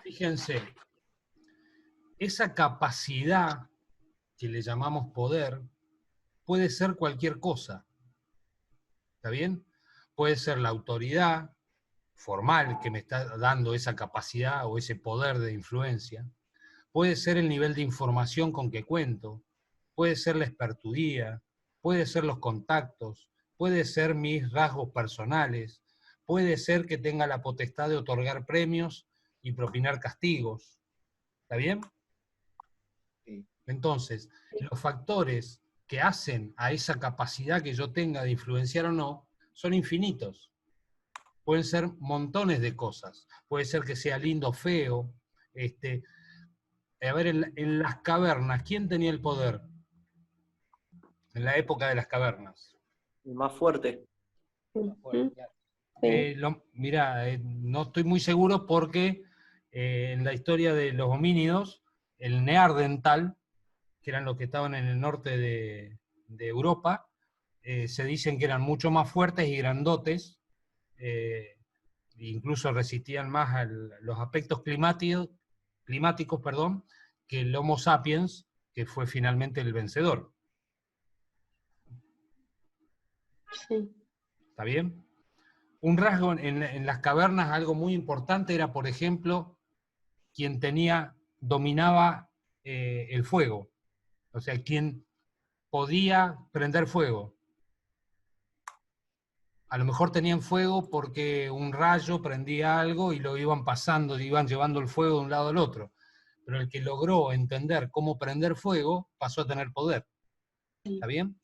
Fíjense, esa capacidad que le llamamos poder puede ser cualquier cosa. ¿Está bien? Puede ser la autoridad formal que me está dando esa capacidad o ese poder de influencia. Puede ser el nivel de información con que cuento. Puede ser la experturía. Puede ser los contactos. Puede ser mis rasgos personales. Puede ser que tenga la potestad de otorgar premios y propinar castigos. ¿Está bien? Sí. Entonces, los factores que hacen a esa capacidad que yo tenga de influenciar o no son infinitos. Pueden ser montones de cosas. Puede ser que sea lindo o feo. A ver, en las cavernas, ¿quién tenía el poder? En la época de las cavernas. El más fuerte. Ujú. Mirá, no estoy muy seguro porque en la historia de los homínidos, el Neandertal, que eran los que estaban en el norte de Europa, se dicen que eran mucho más fuertes y grandotes, incluso resistían más a los aspectos climáticos, que el Homo sapiens, que fue finalmente el vencedor. Sí. ¿Está bien? Un rasgo en las cavernas, algo muy importante era, por ejemplo, quien dominaba el fuego. O sea, quien podía prender fuego. A lo mejor tenían fuego porque un rayo prendía algo y lo iban pasando, iban llevando el fuego de un lado al otro. Pero el que logró entender cómo prender fuego pasó a tener poder. ¿Está bien?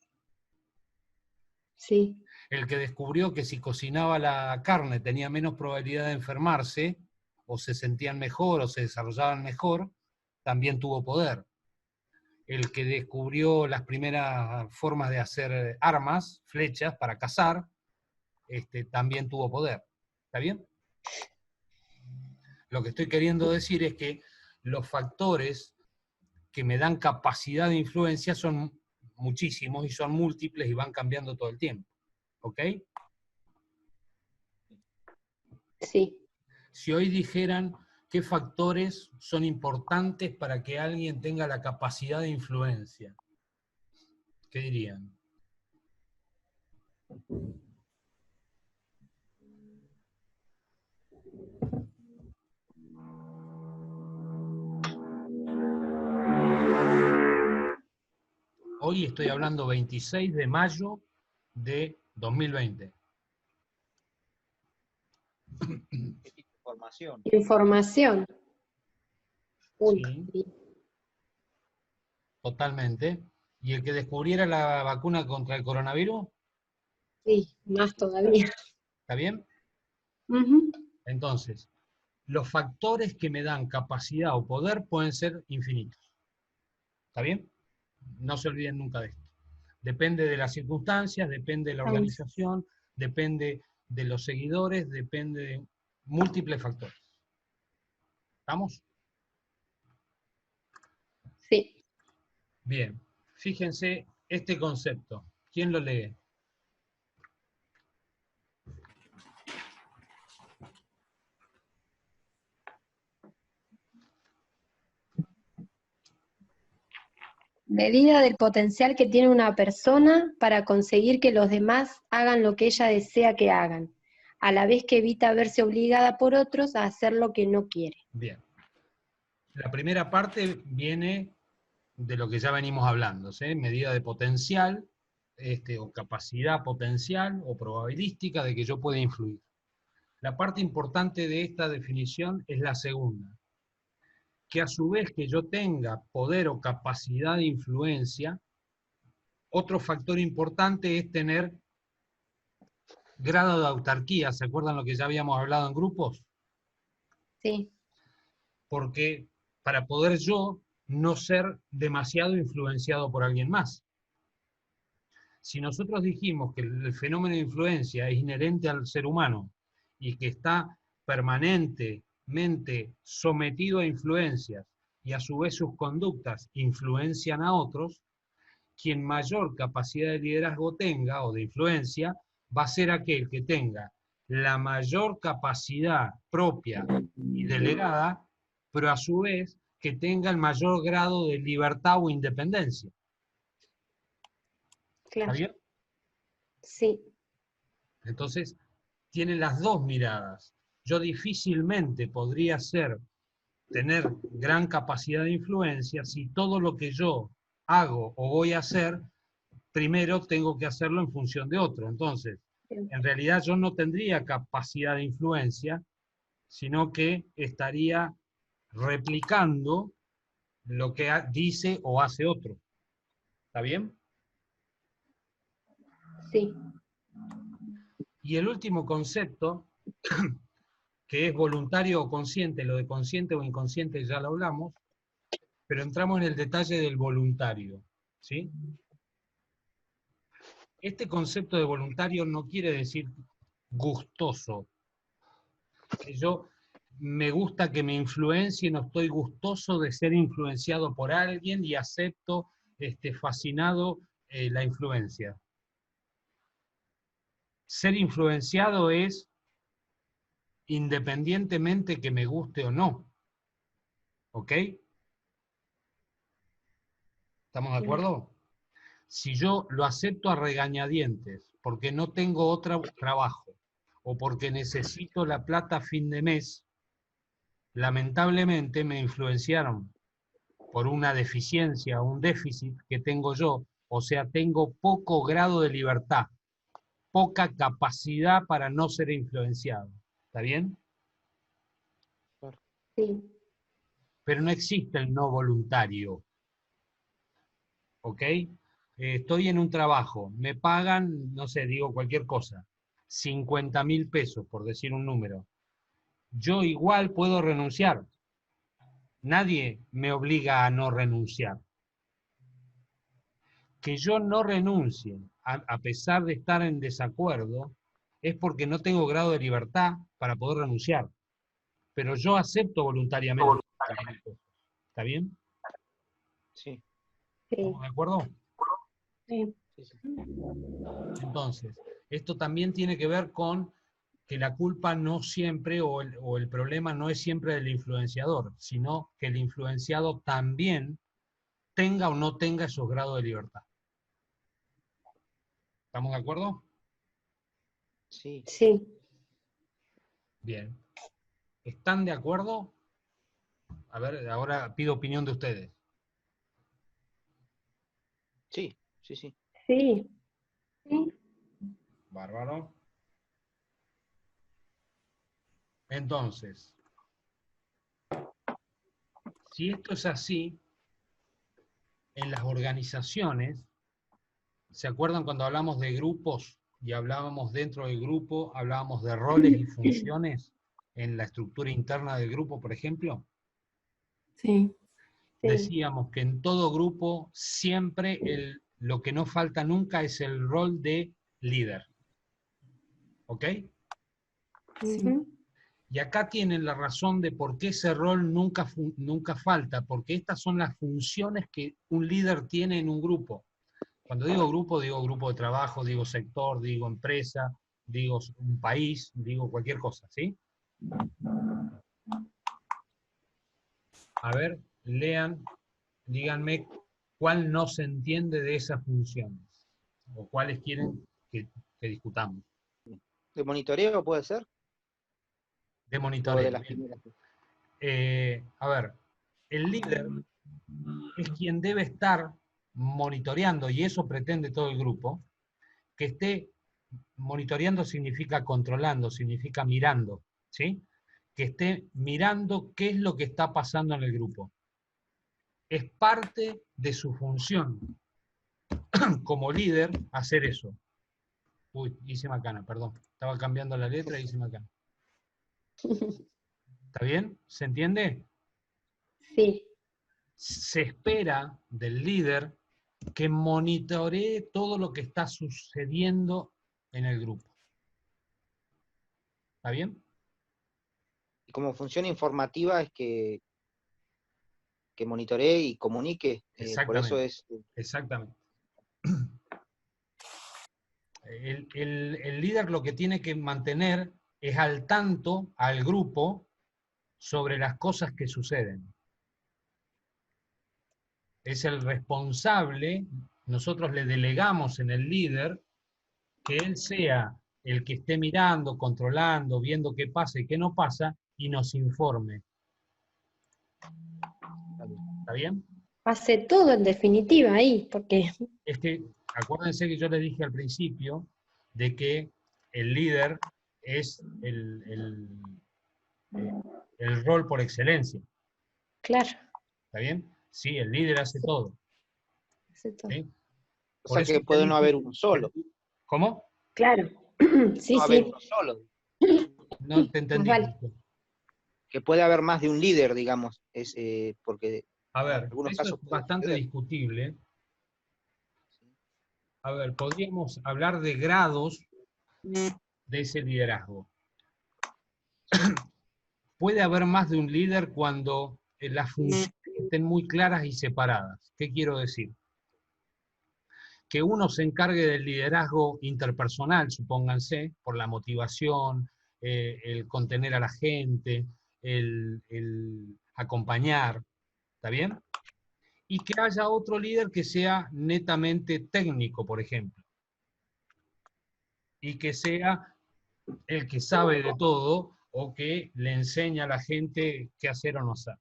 Sí, El que descubrió que si cocinaba la carne tenía menos probabilidad de enfermarse, o se sentían mejor, o se desarrollaban mejor, también tuvo poder. El que descubrió las primeras formas de hacer armas, flechas, para cazar, también tuvo poder. ¿Está bien? Lo que estoy queriendo decir es que los factores que me dan capacidad de influencia son muchísimos y son múltiples y van cambiando todo el tiempo. ¿Ok? sí. Si hoy dijeran qué factores son importantes para que alguien tenga la capacidad de influencia, ¿qué dirían? Hoy estoy hablando 26 de mayo de 2020. Información. Información. Punto. Sí, totalmente. ¿Y el que descubriera la vacuna contra el coronavirus? Sí, más todavía. ¿Está bien? Ujú. Entonces, los factores que me dan capacidad o poder pueden ser infinitos. ¿Está bien? No se olviden nunca de esto. Depende de las circunstancias, depende de la organización, depende de los seguidores, depende de múltiples factores. ¿Estamos? Sí. Bien. Fíjense este concepto. ¿Quién lo lee? Medida del potencial que tiene una persona para conseguir que los demás hagan lo que ella desea que hagan, a la vez que evita verse obligada por otros a hacer lo que no quiere. Bien. La primera parte viene de lo que ya venimos hablando, ¿sí? Medida de potencial, o capacidad potencial o probabilística de que yo pueda influir. La parte importante de esta definición es la segunda, que a su vez que yo tenga poder o capacidad de influencia, otro factor importante es tener grado de autarquía. ¿Se acuerdan lo que ya habíamos hablado en grupos? Sí, Porque para poder yo no ser demasiado influenciado por alguien más. Si nosotros dijimos que el fenómeno de influencia es inherente al ser humano y que está permanentemente sometido a influencias y a su vez sus conductas influencian a otros, quien mayor capacidad de liderazgo tenga o de influencia va a ser aquel que tenga la mayor capacidad propia y delegada, pero a su vez que tenga el mayor grado de libertad o independencia. ¿Está claro. bien? Sí, Entonces, tiene las dos miradas. Yo difícilmente podría tener gran capacidad de influencia si todo lo que yo hago o voy a hacer, primero tengo que hacerlo en función de otro. Entonces, en realidad yo no tendría capacidad de influencia, sino que estaría replicando lo que dice o hace otro. ¿Está bien? sí, Y el último concepto, que es voluntario o consciente, lo de consciente o inconsciente ya lo hablamos, pero entramos en el detalle del voluntario, ¿sí? Este concepto de voluntario no quiere decir gustoso, que yo me gusta que me influencie, no estoy gustoso de ser influenciado por alguien y acepto fascinado la influencia. Ser influenciado es independientemente que me guste o no. ¿Ok? ¿Estamos de acuerdo? Si yo lo acepto a regañadientes, porque no tengo otro trabajo, o porque necesito la plata a fin de mes, lamentablemente me influenciaron por una deficiencia, un déficit que tengo yo, o sea, tengo poco grado de libertad, poca capacidad para no ser influenciado. ¿Está bien? Sí. Pero no existe el no voluntario. ¿Ok? Estoy en un trabajo, me pagan, no sé, digo cualquier cosa, 50.000 pesos, por decir un número. Yo igual puedo renunciar. Nadie me obliga a no renunciar. Que yo no renuncie, a pesar de estar en desacuerdo, es porque no tengo grado de libertad para poder renunciar. Pero yo acepto voluntariamente. ¿Está bien? Sí, Sí. ¿Estamos de acuerdo? Sí. sí, sí. Entonces, esto también tiene que ver con que la culpa no siempre, o el problema no es siempre del influenciador, sino que el influenciado también tenga o no tenga esos grados de libertad. ¿Estamos de acuerdo? Sí, Sí. Bien. ¿Están de acuerdo? A ver, ahora pido opinión de ustedes. sí, sí, sí. Sí. Sí. Bárbaro. Entonces, si esto es así, en las organizaciones, ¿se acuerdan cuando hablamos de grupos y hablábamos dentro del grupo, hablábamos de roles y funciones en la estructura interna del grupo, por ejemplo? Sí. Sí. Decíamos que en todo grupo siempre lo que no falta nunca es el rol de líder. ¿Ok? Sí. Ujú. Y acá tienen la razón de por qué ese rol nunca falta, porque estas son las funciones que un líder tiene en un grupo. Cuando digo grupo de trabajo, digo sector, digo empresa, digo un país, digo cualquier cosa, ¿sí? A ver, lean, díganme cuál no se entiende de esas funciones, o cuáles quieren que discutamos. ¿De monitoreo puede ser? De ¿O de monitoreo. las Bien. primeras? A ver, el líder es quien debe estar monitoreando, y eso pretende todo el grupo, que esté monitoreando significa controlando, significa mirando, ¿sí? Que esté mirando qué es lo que está pasando en el grupo. Es parte de su función como líder hacer eso. Uy, hice macana, perdón. Estaba cambiando la letra y hice macana. ¿Está bien? ¿Se entiende? Sí. Se espera del líder que monitoree todo lo que está sucediendo en el grupo. ¿Está bien? Y como función informativa es que monitoree y comunique. Por eso Exactamente. es. Exactamente. El líder lo que tiene que mantener es al tanto al grupo sobre las cosas que suceden. Es el responsable, nosotros le delegamos en el líder que él sea el que esté mirando, controlando, viendo qué pasa y qué no pasa, y nos informe. ¿Está bien? Hace todo en definitiva ahí, porque Es que, acuérdense que yo les dije al principio de que el líder es el rol por excelencia. claro, ¿Está bien? Sí, el líder hace todo. hace todo. ¿Sí? O Por sea eso que te puede no dije, haber uno solo. ¿cómo? Claro. Sí, No haber sí. uno solo. No te Más entendí. vale. Que puede haber más de un líder, digamos. Porque A en ver, algunos eso es casos puede bastante suceder. discutible. A ver, podríamos hablar de grados de ese liderazgo. Puede haber más de un líder cuando las funciones estén muy claras y separadas. ¿Qué quiero decir? Que uno se encargue del liderazgo interpersonal, supónganse, por la motivación, el contener a la gente, el acompañar, ¿está bien? Y que haya otro líder que sea netamente técnico, por ejemplo, y que sea el que sabe de todo o que le enseña a la gente qué hacer o no hacer.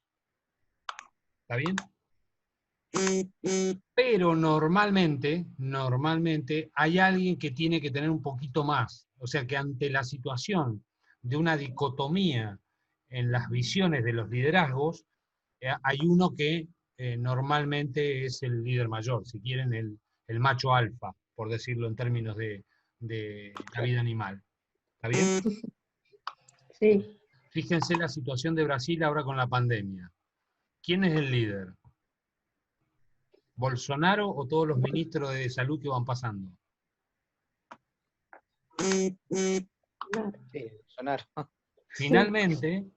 ¿Está bien? Pero normalmente hay alguien que tiene que tener un poquito más. O sea que ante la situación de una dicotomía en las visiones de los liderazgos, hay uno que normalmente es el líder mayor, si quieren el macho alfa, por decirlo en términos de la vida animal. ¿Está bien? Sí. Fíjense la situación de Brasil ahora con la pandemia. ¿Quién es el líder? ¿Bolsonaro o todos los ministros de salud que van pasando? Sí, sonar. Finalmente,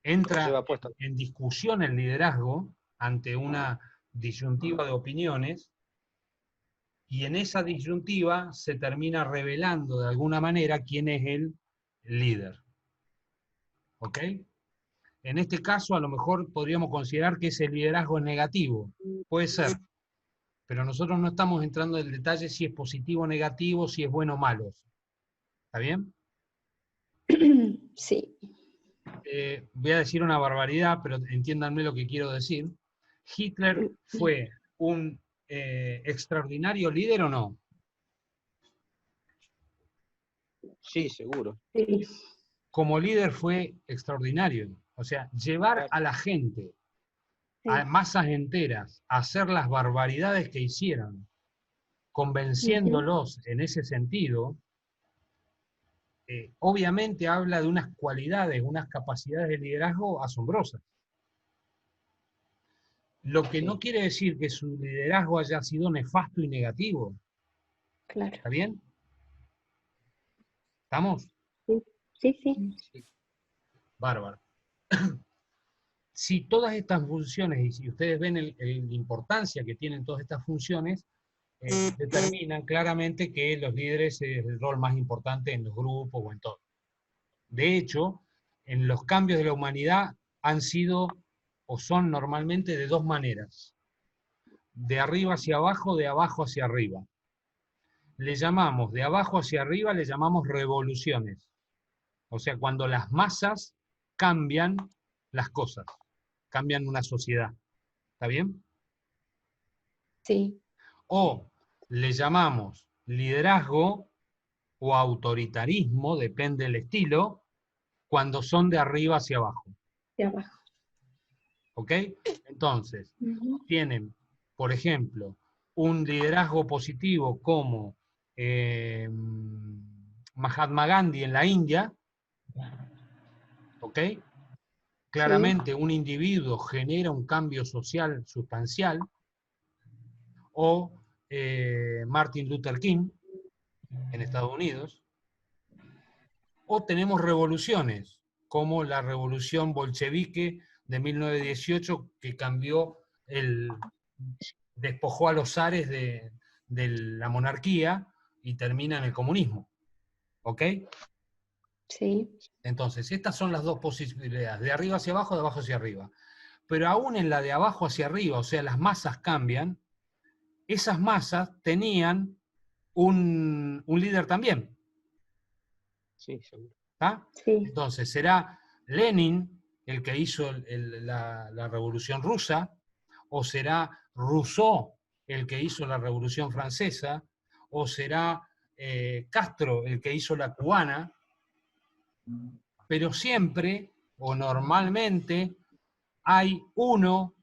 entra Lleva puesto. en discusión el liderazgo ante una disyuntiva de opiniones, y en esa disyuntiva se termina revelando de alguna manera quién es el líder. ¿Ok? En este caso, a lo mejor podríamos considerar que ese liderazgo es negativo. Puede ser. Pero nosotros no estamos entrando en el detalle si es positivo o negativo, si es bueno o malo. ¿Está bien? Sí. Voy a decir una barbaridad, pero entiéndanme lo que quiero decir. ¿Hitler fue un extraordinario líder o no? Sí, seguro. Sí. Como líder fue extraordinario. O sea, llevar Claro. a la gente, a Sí. masas enteras, a hacer las barbaridades que hicieron, convenciéndolos en ese sentido, obviamente habla de unas cualidades, unas capacidades de liderazgo asombrosas. Lo que no Sí. quiere decir que su liderazgo haya sido nefasto y negativo. Claro. ¿Está bien? ¿Estamos? Sí, sí. Sí. Bárbaro. Si todas estas funciones, y si ustedes ven la importancia que tienen todas estas funciones, determinan claramente que los líderes es el rol más importante en los grupos o en todo. De hecho, en los cambios de la humanidad han sido o son normalmente de dos maneras: de arriba hacia abajo, de abajo hacia arriba. Le llamamos de abajo hacia arriba, le llamamos revoluciones. O sea, cuando las masas cambian las cosas, cambian una sociedad. ¿Está bien? Sí. O le llamamos liderazgo o autoritarismo, depende del estilo, cuando son de arriba hacia abajo. De abajo. ¿Ok? Entonces, Ujú. tienen, por ejemplo, un liderazgo positivo como Mahatma Gandhi en la India, ¿ok? Claramente un individuo genera un cambio social sustancial, o Martin Luther King en Estados Unidos, o tenemos revoluciones, como la revolución bolchevique de 1918, que cambió despojó a los zares de la monarquía y termina en el comunismo. ¿Ok? Sí. Entonces, estas son las dos posibilidades, de arriba hacia abajo, de abajo hacia arriba. Pero aún en la de abajo hacia arriba, o sea, las masas cambian, esas masas tenían un líder también. Sí, seguro. ¿Está? Sí. Entonces, ¿será Lenin el que hizo la Revolución Rusa? ¿O será Rousseau el que hizo la Revolución Francesa? ¿O será Castro el que hizo la cubana? Pero siempre, o normalmente, hay uno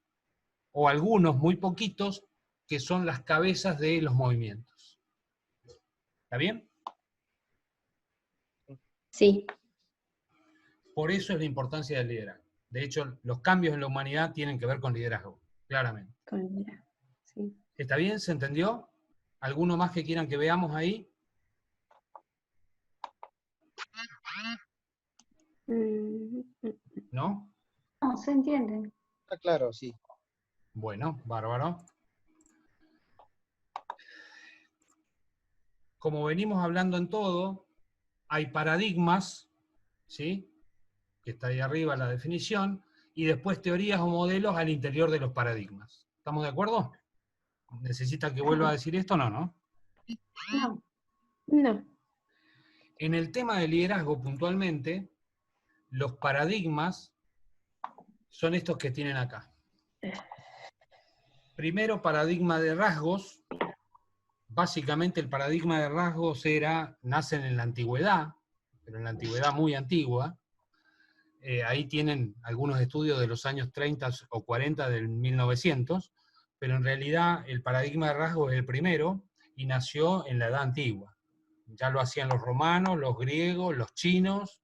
o algunos muy poquitos que son las cabezas de los movimientos. ¿Está bien? Sí. Por eso es la importancia del liderazgo. De hecho, los cambios en la humanidad tienen que ver con liderazgo, claramente. Sí. ¿Está bien? ¿Se entendió? ¿Alguno más que quieran que veamos ahí? ¿No? No, se entiende. Está claro, sí. Bueno, bárbaro. Como venimos hablando en todo, hay paradigmas, ¿sí? Que está ahí arriba la definición, y después teorías o modelos al interior de los paradigmas. ¿Estamos de acuerdo? ¿Necesita que vuelva a decir esto? No, ¿no? No. No. En el tema del liderazgo, puntualmente, los paradigmas son estos que tienen acá. Primero, paradigma de rasgos. Básicamente el paradigma de rasgos nacen en la antigüedad, pero en la antigüedad muy antigua. Ahí tienen algunos estudios de los años 30 o 40 del 1900, pero en realidad el paradigma de rasgos es el primero y nació en la edad antigua. Ya lo hacían los romanos, los griegos, los chinos,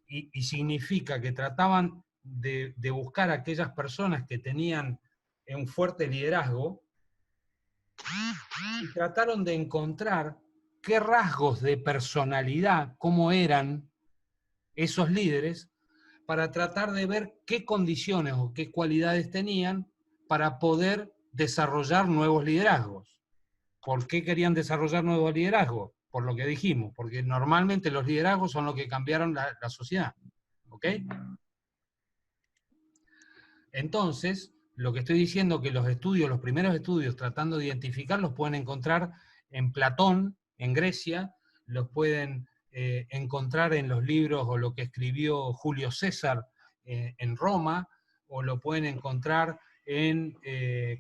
y significa que trataban de buscar a aquellas personas que tenían un fuerte liderazgo y trataron de encontrar qué rasgos de personalidad, cómo eran esos líderes, para tratar de ver qué condiciones o qué cualidades tenían para poder desarrollar nuevos liderazgos. ¿Por qué querían desarrollar nuevos liderazgos? Por lo que dijimos, porque normalmente los liderazgos son los que cambiaron la sociedad. ¿Ok? Entonces, lo que estoy diciendo que los primeros estudios tratando de identificar, los pueden encontrar en Platón, en Grecia, los pueden encontrar en los libros o lo que escribió Julio César en Roma, o lo pueden encontrar en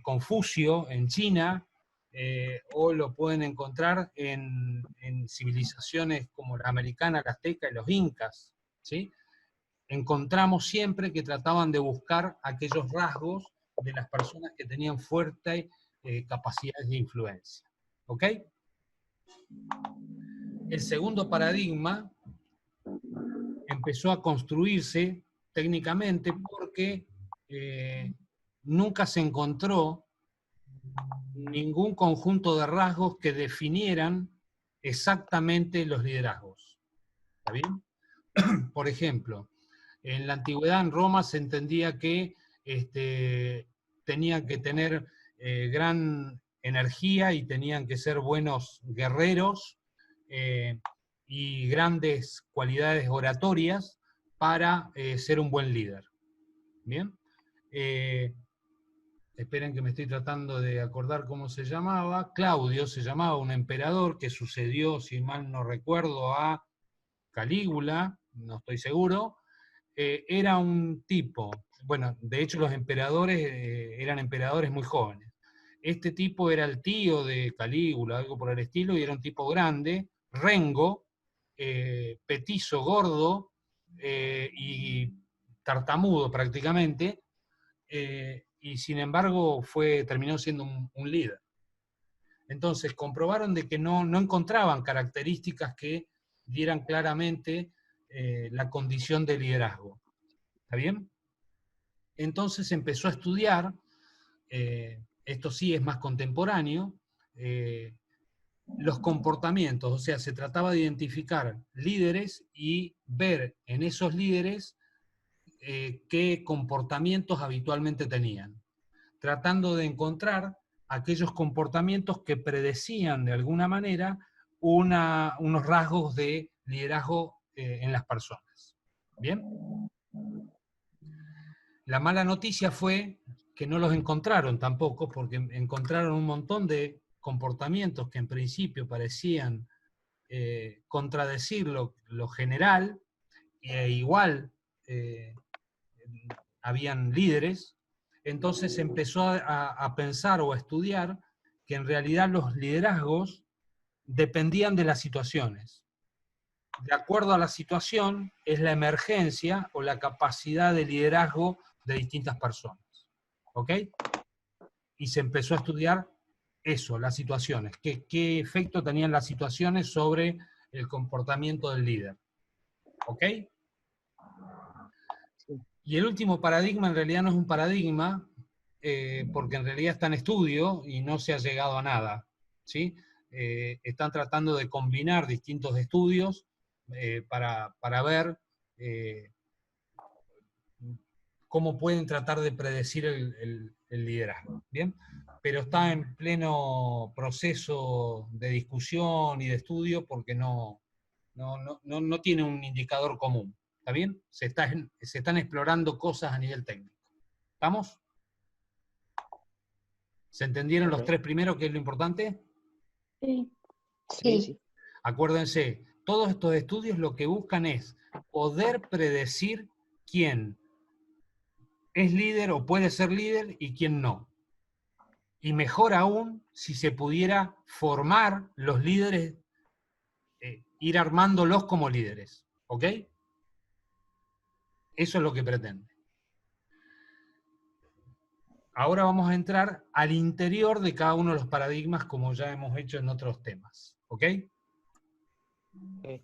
Confucio, en China, o lo pueden encontrar en civilizaciones como la americana, la azteca y los incas, ¿sí? Encontramos siempre que trataban de buscar aquellos rasgos de las personas que tenían fuertes capacidades de influencia. ¿Ok? El segundo paradigma empezó a construirse técnicamente porque nunca se encontró ningún conjunto de rasgos que definieran exactamente los liderazgos. ¿Está bien? Por ejemplo, en la antigüedad en Roma se entendía que tenían que tener gran energía y tenían que ser buenos guerreros y grandes cualidades oratorias para ser un buen líder. ¿Bien? Esperen que me estoy tratando de acordar cómo se llamaba. Claudio se llamaba, un emperador que sucedió, si mal no recuerdo, a Calígula, no estoy seguro. Era un tipo, bueno, de hecho los emperadores eran emperadores muy jóvenes. Este tipo era el tío de Calígula, algo por el estilo, y era un tipo grande, rengo, petizo, gordo, y tartamudo prácticamente, y sin embargo terminó siendo un líder. Entonces comprobaron de que no encontraban características que dieran claramente la condición de liderazgo. ¿Está bien? Entonces empezó a estudiar, esto sí es más contemporáneo, los comportamientos, o sea, se trataba de identificar líderes y ver en esos líderes qué comportamientos habitualmente tenían, tratando de encontrar aquellos comportamientos que predecían de alguna manera unos rasgos de liderazgo en las personas. ¿Bien? La mala noticia fue que no los encontraron tampoco, porque encontraron un montón de comportamientos que en principio parecían contradecir lo general, e igual habían líderes. Entonces empezó a pensar o a estudiar que en realidad los liderazgos dependían de las situaciones. De acuerdo a la situación, es la emergencia o la capacidad de liderazgo de distintas personas. ¿Ok? Y se empezó a estudiar eso, las situaciones. ¿Qué efecto tenían las situaciones sobre el comportamiento del líder? ¿Ok? Y el último paradigma en realidad no es un paradigma, porque en realidad está en estudio y no se ha llegado a nada. ¿Sí? Están tratando de combinar distintos estudios para ver cómo pueden tratar de predecir el liderazgo. ¿Bien? Pero está en pleno proceso de discusión y de estudio porque no tiene un indicador común. ¿Está bien? Se están explorando cosas a nivel técnico. ¿Estamos? ¿Se entendieron los tres primeros, que es lo importante? Sí. Sí, sí. Acuérdense, todos estos estudios lo que buscan es poder predecir quién es líder o puede ser líder y quién no. Y mejor aún, si se pudiera formar los líderes, ir armándolos como líderes. ¿Ok? Eso es lo que pretende. Ahora vamos a entrar al interior de cada uno de los paradigmas, como ya hemos hecho en otros temas. ¿Ok? Ok.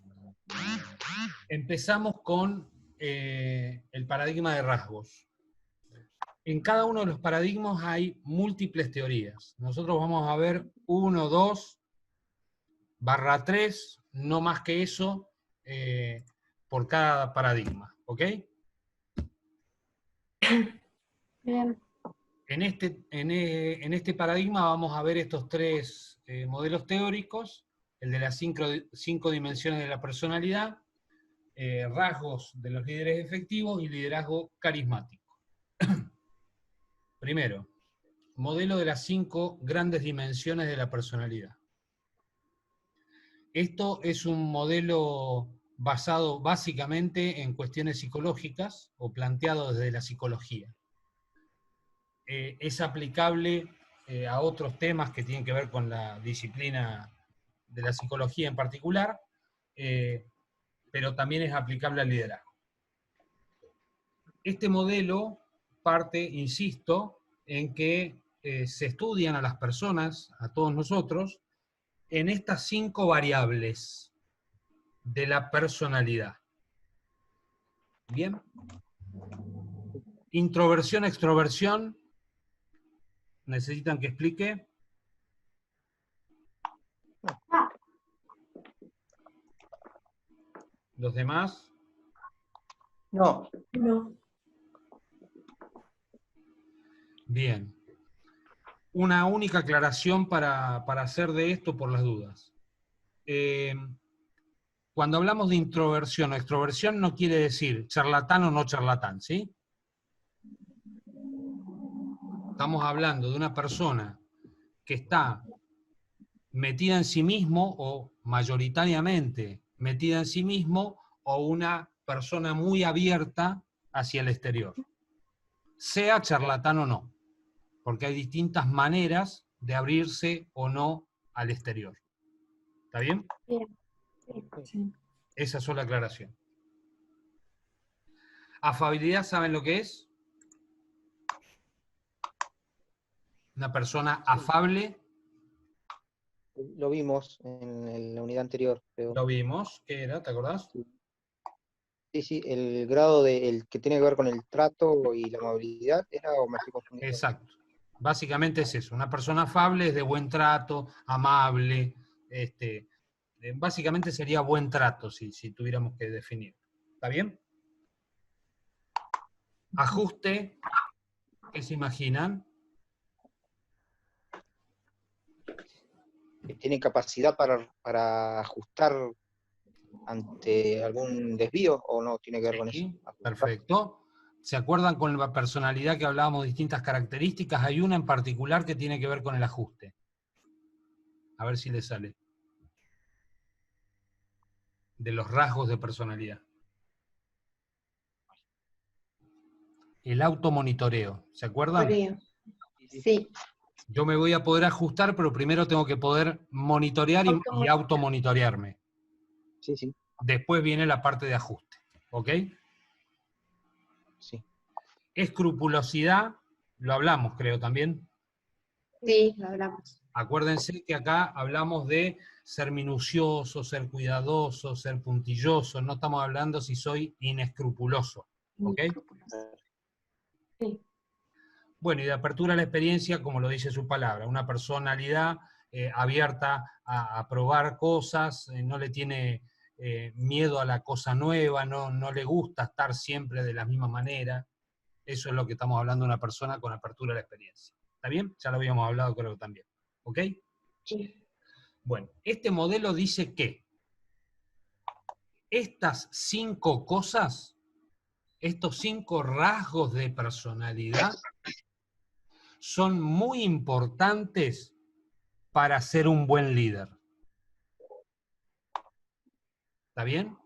Empezamos con el paradigma de rasgos. En cada uno de los paradigmas hay múltiples teorías. Nosotros vamos a ver 1, 2, /3, no más que eso, por cada paradigma. ¿Ok? Bien. En este paradigma vamos a ver estos tres modelos teóricos, el de las cinco dimensiones de la personalidad, rasgos de los líderes efectivos y liderazgo carismático. Primero, modelo de las 5 grandes dimensiones de la personalidad. Esto es un modelo basado básicamente en cuestiones psicológicas o planteado desde la psicología. Es aplicable a otros temas que tienen que ver con la disciplina de la psicología en particular, pero también es aplicable al liderazgo. Este modelo parte, insisto, en que se estudian a las personas, a todos nosotros, en estas 5 variables de la personalidad. ¿Bien? Introversión, extroversión. ¿Necesitan que explique? ¿Los demás? No. No. Bien. Una única aclaración para hacer de esto por las dudas. Cuando hablamos de introversión o extroversión no quiere decir charlatán o no charlatán, ¿sí? Estamos hablando de una persona que está metida en sí mismo o mayoritariamente metida en sí mismo o una persona muy abierta hacia el exterior. Sea charlatán o no, porque hay distintas maneras de abrirse o no al exterior. ¿Está bien? Bien. Sí. Esa es la aclaración. Afabilidad, ¿saben lo que es? Una persona afable. Lo vimos en la unidad anterior, creo. Lo vimos. ¿Qué era? ¿Te acordás? Sí, sí, el grado el que tiene que ver con el trato y la amabilidad era, o me estoy confundiendo. Exacto. Básicamente es eso. Una persona afable es de buen trato, amable. Básicamente sería buen trato, si tuviéramos que definir. ¿Está bien? Ajuste. ¿Qué se imaginan? ¿Tiene capacidad para ajustar ante algún desvío o no tiene que ver con eso? Sí, perfecto. ¿Se acuerdan con la personalidad que hablábamos de distintas características? Hay una en particular que tiene que ver con el ajuste. A ver si le sale. De los rasgos de personalidad. El automonitoreo. ¿Se acuerdan? Creo. Sí. Yo me voy a poder ajustar, pero primero tengo que poder monitorear y automonitorearme. Sí, sí. Después viene la parte de ajuste. ¿Ok? Sí. Escrupulosidad, lo hablamos creo también. Sí, lo hablamos. Acuérdense que acá hablamos de ser minucioso, ser cuidadoso, ser puntilloso. No estamos hablando si soy inescrupuloso. ¿Ok? Sí. Bueno, y de apertura a la experiencia, como lo dice su palabra, una personalidad abierta a probar cosas, no le tiene miedo a la cosa nueva, no le gusta estar siempre de la misma manera. Eso es lo que estamos hablando de una persona con apertura a la experiencia. ¿Está bien? Ya lo habíamos hablado creo que también. ¿Ok? Sí. Bueno, este modelo dice que estas 5 cosas, estos 5 rasgos de personalidad, son muy importantes para ser un buen líder. ¿Está bien?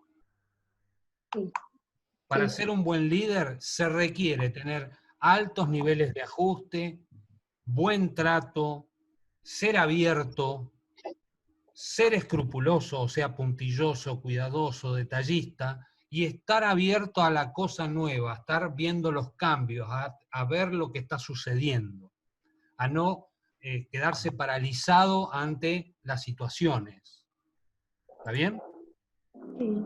Sí. Para Sí. ser un buen líder se requiere tener altos niveles de ajuste, buen trato, ser abierto, ser escrupuloso, o sea, puntilloso, cuidadoso, detallista, y estar abierto a la cosa nueva, a estar viendo los cambios, a ver lo que está sucediendo, a no quedarse paralizado ante las situaciones. ¿Está bien? Sí.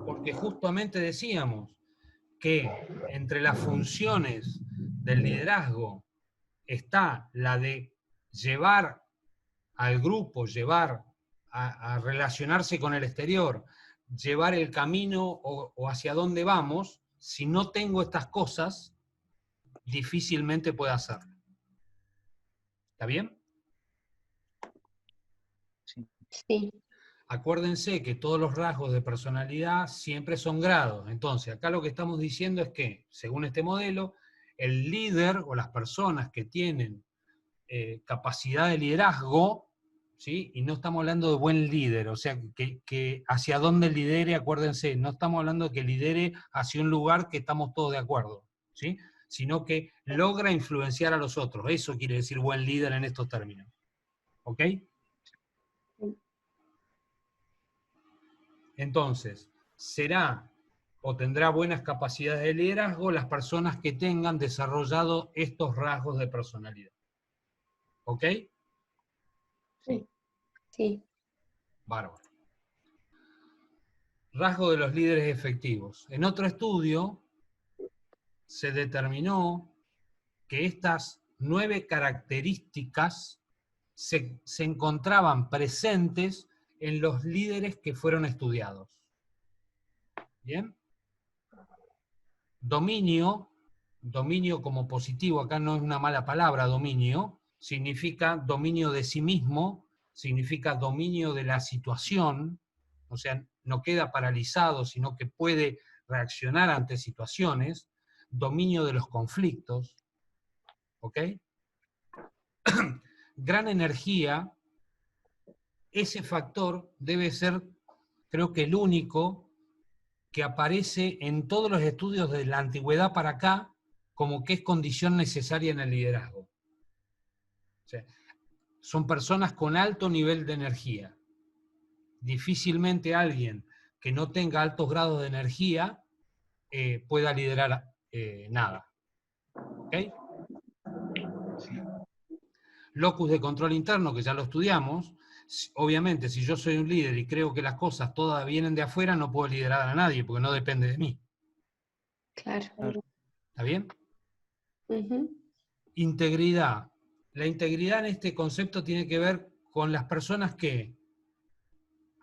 Porque justamente decíamos que entre las funciones del liderazgo está la de llevar al grupo, llevar a relacionarse con el exterior, llevar el camino o hacia dónde vamos. Si no tengo estas cosas, difícilmente puedo hacerlo. ¿Está bien? Sí. Sí. Acuérdense que todos los rasgos de personalidad siempre son grados. Entonces, acá lo que estamos diciendo es que, según este modelo, el líder o las personas que tienen capacidad de liderazgo, ¿sí? Y no estamos hablando de buen líder, o sea, que hacia dónde lidere, acuérdense, no estamos hablando de que lidere hacia un lugar que estamos todos de acuerdo, ¿sí? Sino que logra influenciar a los otros. Eso quiere decir buen líder en estos términos. ¿Ok? Entonces, será o tendrá buenas capacidades de liderazgo las personas que tengan desarrollado estos rasgos de personalidad. ¿Ok? Sí. Sí. Bárbaro. Rasgo de los líderes efectivos. En otro estudio se determinó que estas 9 características se encontraban presentes en los líderes que fueron estudiados. ¿Bien? Dominio como positivo, acá no es una mala palabra, dominio, significa dominio de sí mismo, significa dominio de la situación, o sea, no queda paralizado, sino que puede reaccionar ante situaciones, dominio de los conflictos, ¿ok? Gran energía, ese factor debe ser, creo que el único que aparece en todos los estudios de la antigüedad para acá como que es condición necesaria en el liderazgo. O sea, son personas con alto nivel de energía. Difícilmente alguien que no tenga altos grados de energía pueda liderar nada. ¿Ok? Locus de control interno, que ya lo estudiamos. Obviamente, si yo soy un líder y creo que las cosas todas vienen de afuera, no puedo liderar a nadie, porque no depende de mí. Claro. ¿Está bien? Ujú. Integridad. La integridad en este concepto tiene que ver con las personas que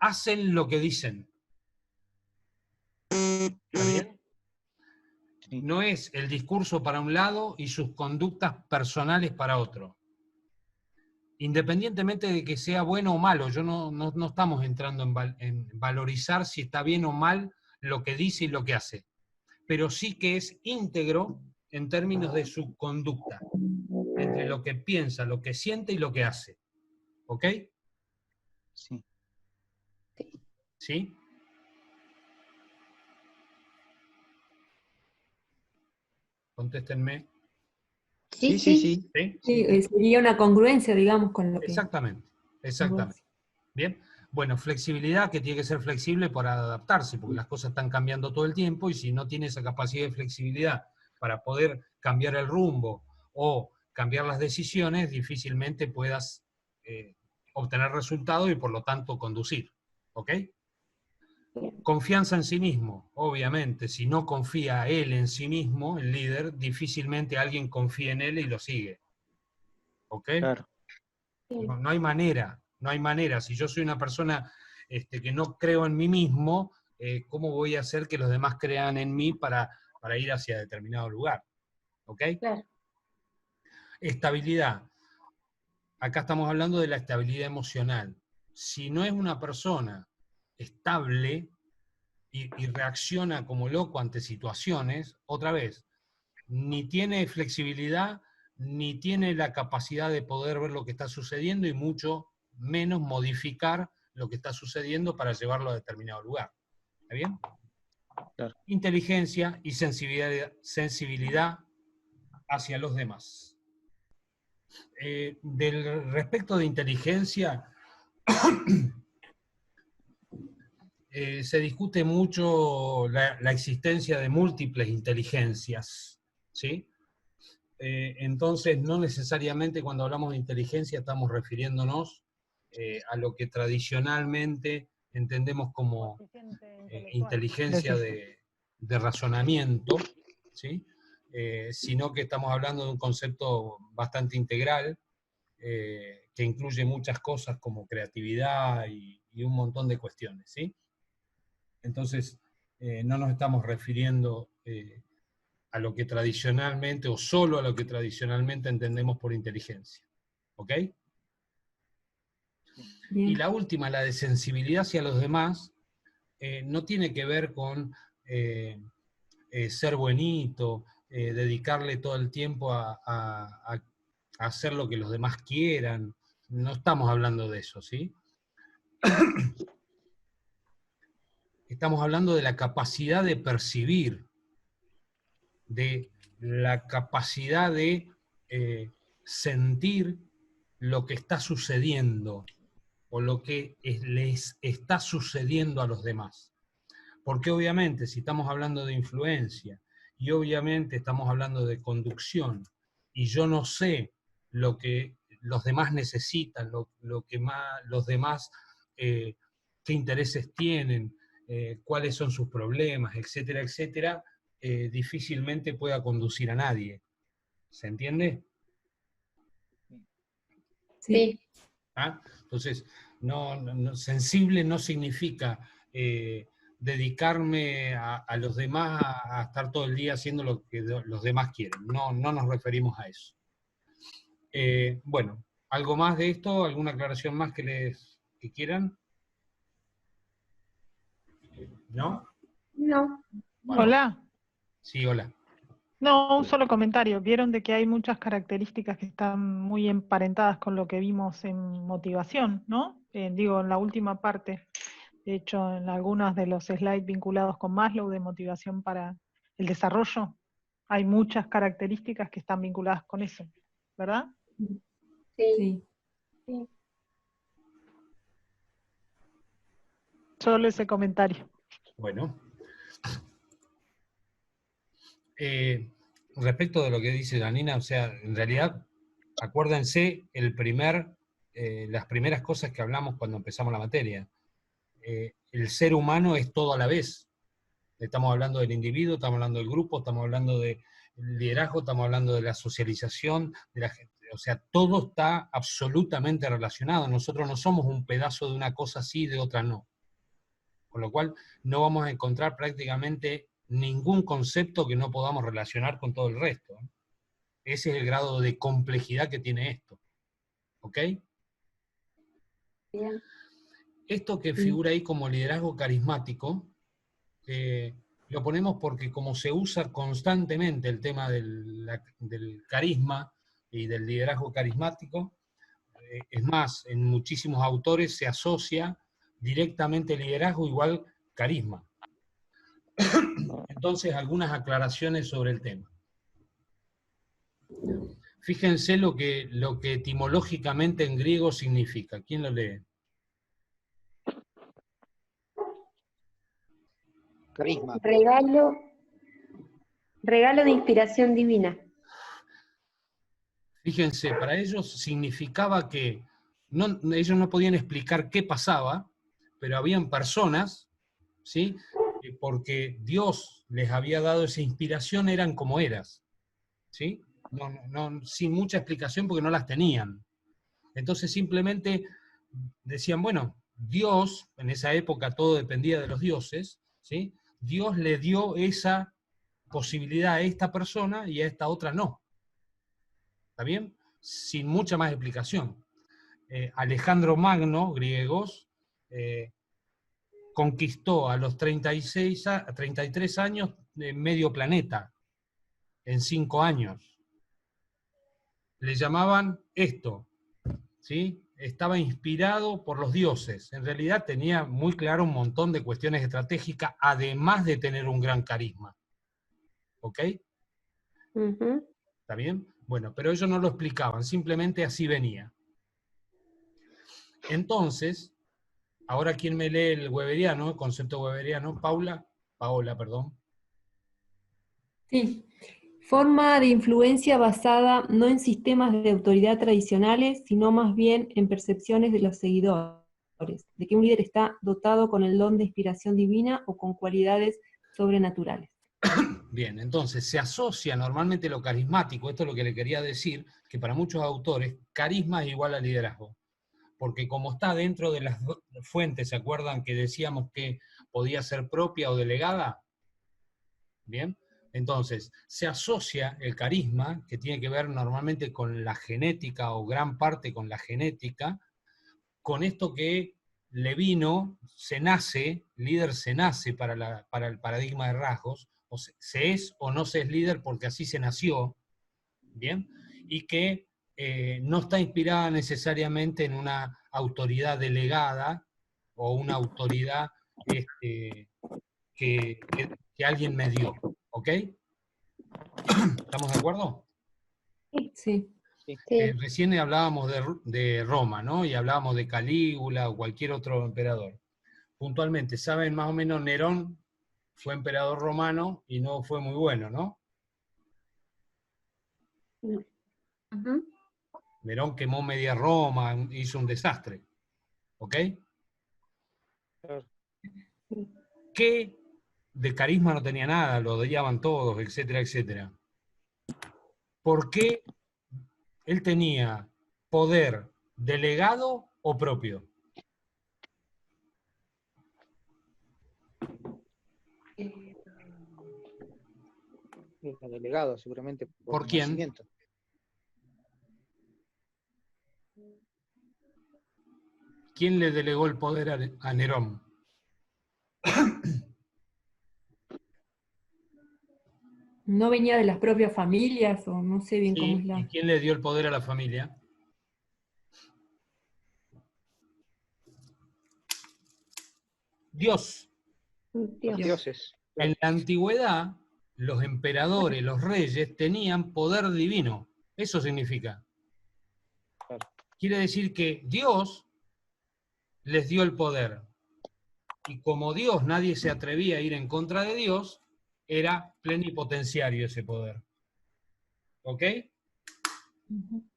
hacen lo que dicen. ¿Está bien? Sí. No es el discurso para un lado y sus conductas personales para otro. Independientemente de que sea bueno o malo, yo no estamos entrando en valorizar si está bien o mal lo que dice y lo que hace, pero sí que es íntegro en términos de su conducta, entre lo que piensa, lo que siente y lo que hace. ¿Ok? Sí. ¿Sí? Contéstenme. Sí, Sí, sí, sí. sí. ¿Sí? Sí, sería una congruencia, digamos, con lo que... Exactamente, exactamente. Bien, bueno, flexibilidad, que tiene que ser flexible para adaptarse, porque las cosas están cambiando todo el tiempo y si no tienes esa capacidad de flexibilidad para poder cambiar el rumbo o cambiar las decisiones, difícilmente puedas obtener resultados y por lo tanto conducir. ¿Ok? Confianza en sí mismo, obviamente, si no confía él en sí mismo, el líder, difícilmente alguien confía en él y lo sigue. ¿Ok? Claro. No hay manera, no hay manera. Si yo soy una persona que no creo en mí mismo, ¿cómo voy a hacer que los demás crean en mí para ir hacia determinado lugar? ¿Ok? Claro. Estabilidad. Acá estamos hablando de la estabilidad emocional. Si no es una persona estable y reacciona como loco ante situaciones, otra vez, ni tiene flexibilidad, ni tiene la capacidad de poder ver lo que está sucediendo y mucho menos modificar lo que está sucediendo para llevarlo a determinado lugar. ¿Está bien? Claro. Inteligencia y sensibilidad hacia los demás. Del respecto de inteligencia, se discute mucho la existencia de múltiples inteligencias, ¿sí? Entonces, no necesariamente cuando hablamos de inteligencia estamos refiriéndonos a lo que tradicionalmente entendemos como inteligencia de razonamiento, ¿sí? Sino que estamos hablando de un concepto bastante integral, que incluye muchas cosas como creatividad y un montón de cuestiones, ¿sí? Entonces, no nos estamos refiriendo a lo que tradicionalmente, o solo a lo que tradicionalmente entendemos por inteligencia. ¿Ok? Bien. Y la última, la de sensibilidad hacia los demás, no tiene que ver con ser buenito, dedicarle todo el tiempo a hacer lo que los demás quieran. No estamos hablando de eso, ¿sí? Estamos hablando de la capacidad de percibir, de la capacidad de sentir lo que está sucediendo o lo que les está sucediendo a los demás. Porque obviamente si estamos hablando de influencia y obviamente estamos hablando de conducción y yo no sé lo que los demás necesitan, lo que más, los demás qué intereses tienen, cuáles son sus problemas, etcétera, etcétera, difícilmente pueda conducir a nadie. ¿Se entiende? Sí. ¿Ah? Entonces, sensible no significa dedicarme a los demás a estar todo el día haciendo lo que los demás quieren. No nos referimos a eso. Bueno, ¿algo más de esto? ¿Alguna aclaración más que quieran? ¿No? No. Bueno, Hola. sí, hola. No, un solo comentario. Vieron de que hay muchas características que están muy emparentadas con lo que vimos en motivación, ¿no? Digo, en la última parte. De hecho, en algunos de los slides vinculados con Maslow de motivación para el desarrollo, hay muchas características que están vinculadas con eso, ¿verdad? Sí. Sí. Solo ese comentario. Bueno. Respecto de lo que dice Janina, o sea, en realidad, acuérdense las primeras cosas que hablamos cuando empezamos la materia. El ser humano es todo a la vez. Estamos hablando del individuo, estamos hablando del grupo, estamos hablando del liderazgo, estamos hablando de la socialización, de la gente. O sea, todo está absolutamente relacionado. Nosotros no somos un pedazo de una cosa sí y de otra no. Con lo cual, no vamos a encontrar prácticamente ningún concepto que no podamos relacionar con todo el resto. Ese es el grado de complejidad que tiene esto. ¿Ok? Bien. Esto que figura ahí como liderazgo carismático, lo ponemos porque como se usa constantemente el tema del carisma y del liderazgo carismático, es más, en muchísimos autores se asocia directamente liderazgo igual carisma. Entonces, algunas aclaraciones sobre el tema. Fíjense lo que etimológicamente en griego significa. ¿Quién lo lee? Carisma. Regalo de inspiración divina. Fíjense, para ellos significaba que ellos no podían explicar qué pasaba, pero habían personas, ¿sí?, que porque Dios les había dado esa inspiración eran como eras, ¿sí? Sin mucha explicación porque no las tenían. Entonces simplemente decían, bueno, Dios, en esa época todo dependía de los dioses, ¿sí? Dios le dio esa posibilidad a esta persona y a esta otra no. ¿Está bien? Sin mucha más explicación. Alejandro Magno, griegos, conquistó a los 33 años medio planeta, en 5 años. Le llamaban esto, ¿sí? estaba inspirado por los dioses. En realidad tenía muy claro un montón de cuestiones estratégicas, además de tener un gran carisma. ¿Ok? Ujú. ¿Está bien? Bueno, pero ellos no lo explicaban, simplemente así venía. Entonces, ahora, ¿quién me lee el weberiano, el concepto weberiano? Paola, perdón. Sí. Forma de influencia basada no en sistemas de autoridad tradicionales, sino más bien en percepciones de los seguidores, de que un líder está dotado con el don de inspiración divina o con cualidades sobrenaturales. Bien, entonces se asocia normalmente lo carismático, esto es lo que le quería decir, que para muchos autores, carisma es igual a liderazgo. Porque como está dentro de las fuentes, ¿se acuerdan que decíamos que podía ser propia o delegada? Bien, entonces se asocia el carisma, que tiene que ver normalmente con la genética o gran parte con la genética, con esto que Levino se nace, líder se nace para el paradigma de rasgos, o se es o no se es líder porque así se nació, ¿bien? Y que no está inspirada necesariamente en una autoridad delegada o una autoridad que alguien me dio, ¿ok? ¿Estamos de acuerdo? Sí. Sí. Sí. Recién hablábamos de Roma, ¿no? Y hablábamos de Calígula o cualquier otro emperador. Puntualmente, ¿saben más o menos? Nerón fue emperador romano y no fue muy bueno, ¿no? Ujú. Nerón quemó media Roma, hizo un desastre, ¿ok? Claro. Que de carisma no tenía nada, lo odiaban todos, etcétera, etcétera. ¿Por qué él tenía poder delegado o propio? Era delegado, seguramente, por ¿Por quién? nacimiento. ¿Quién le delegó el poder a Nerón? ¿No venía de las propias familias o no sé bien cómo es Sí, ¿y la... quién le dio el poder a la familia? Dios. Los Dios. dioses. En Claro. la antigüedad, los emperadores, los reyes, tenían poder divino. Eso significa. Claro. Quiere decir que Dios les dio el poder. Y como Dios, nadie se atrevía a ir en contra de Dios, era plenipotenciario ese poder. ¿Ok? Ujú.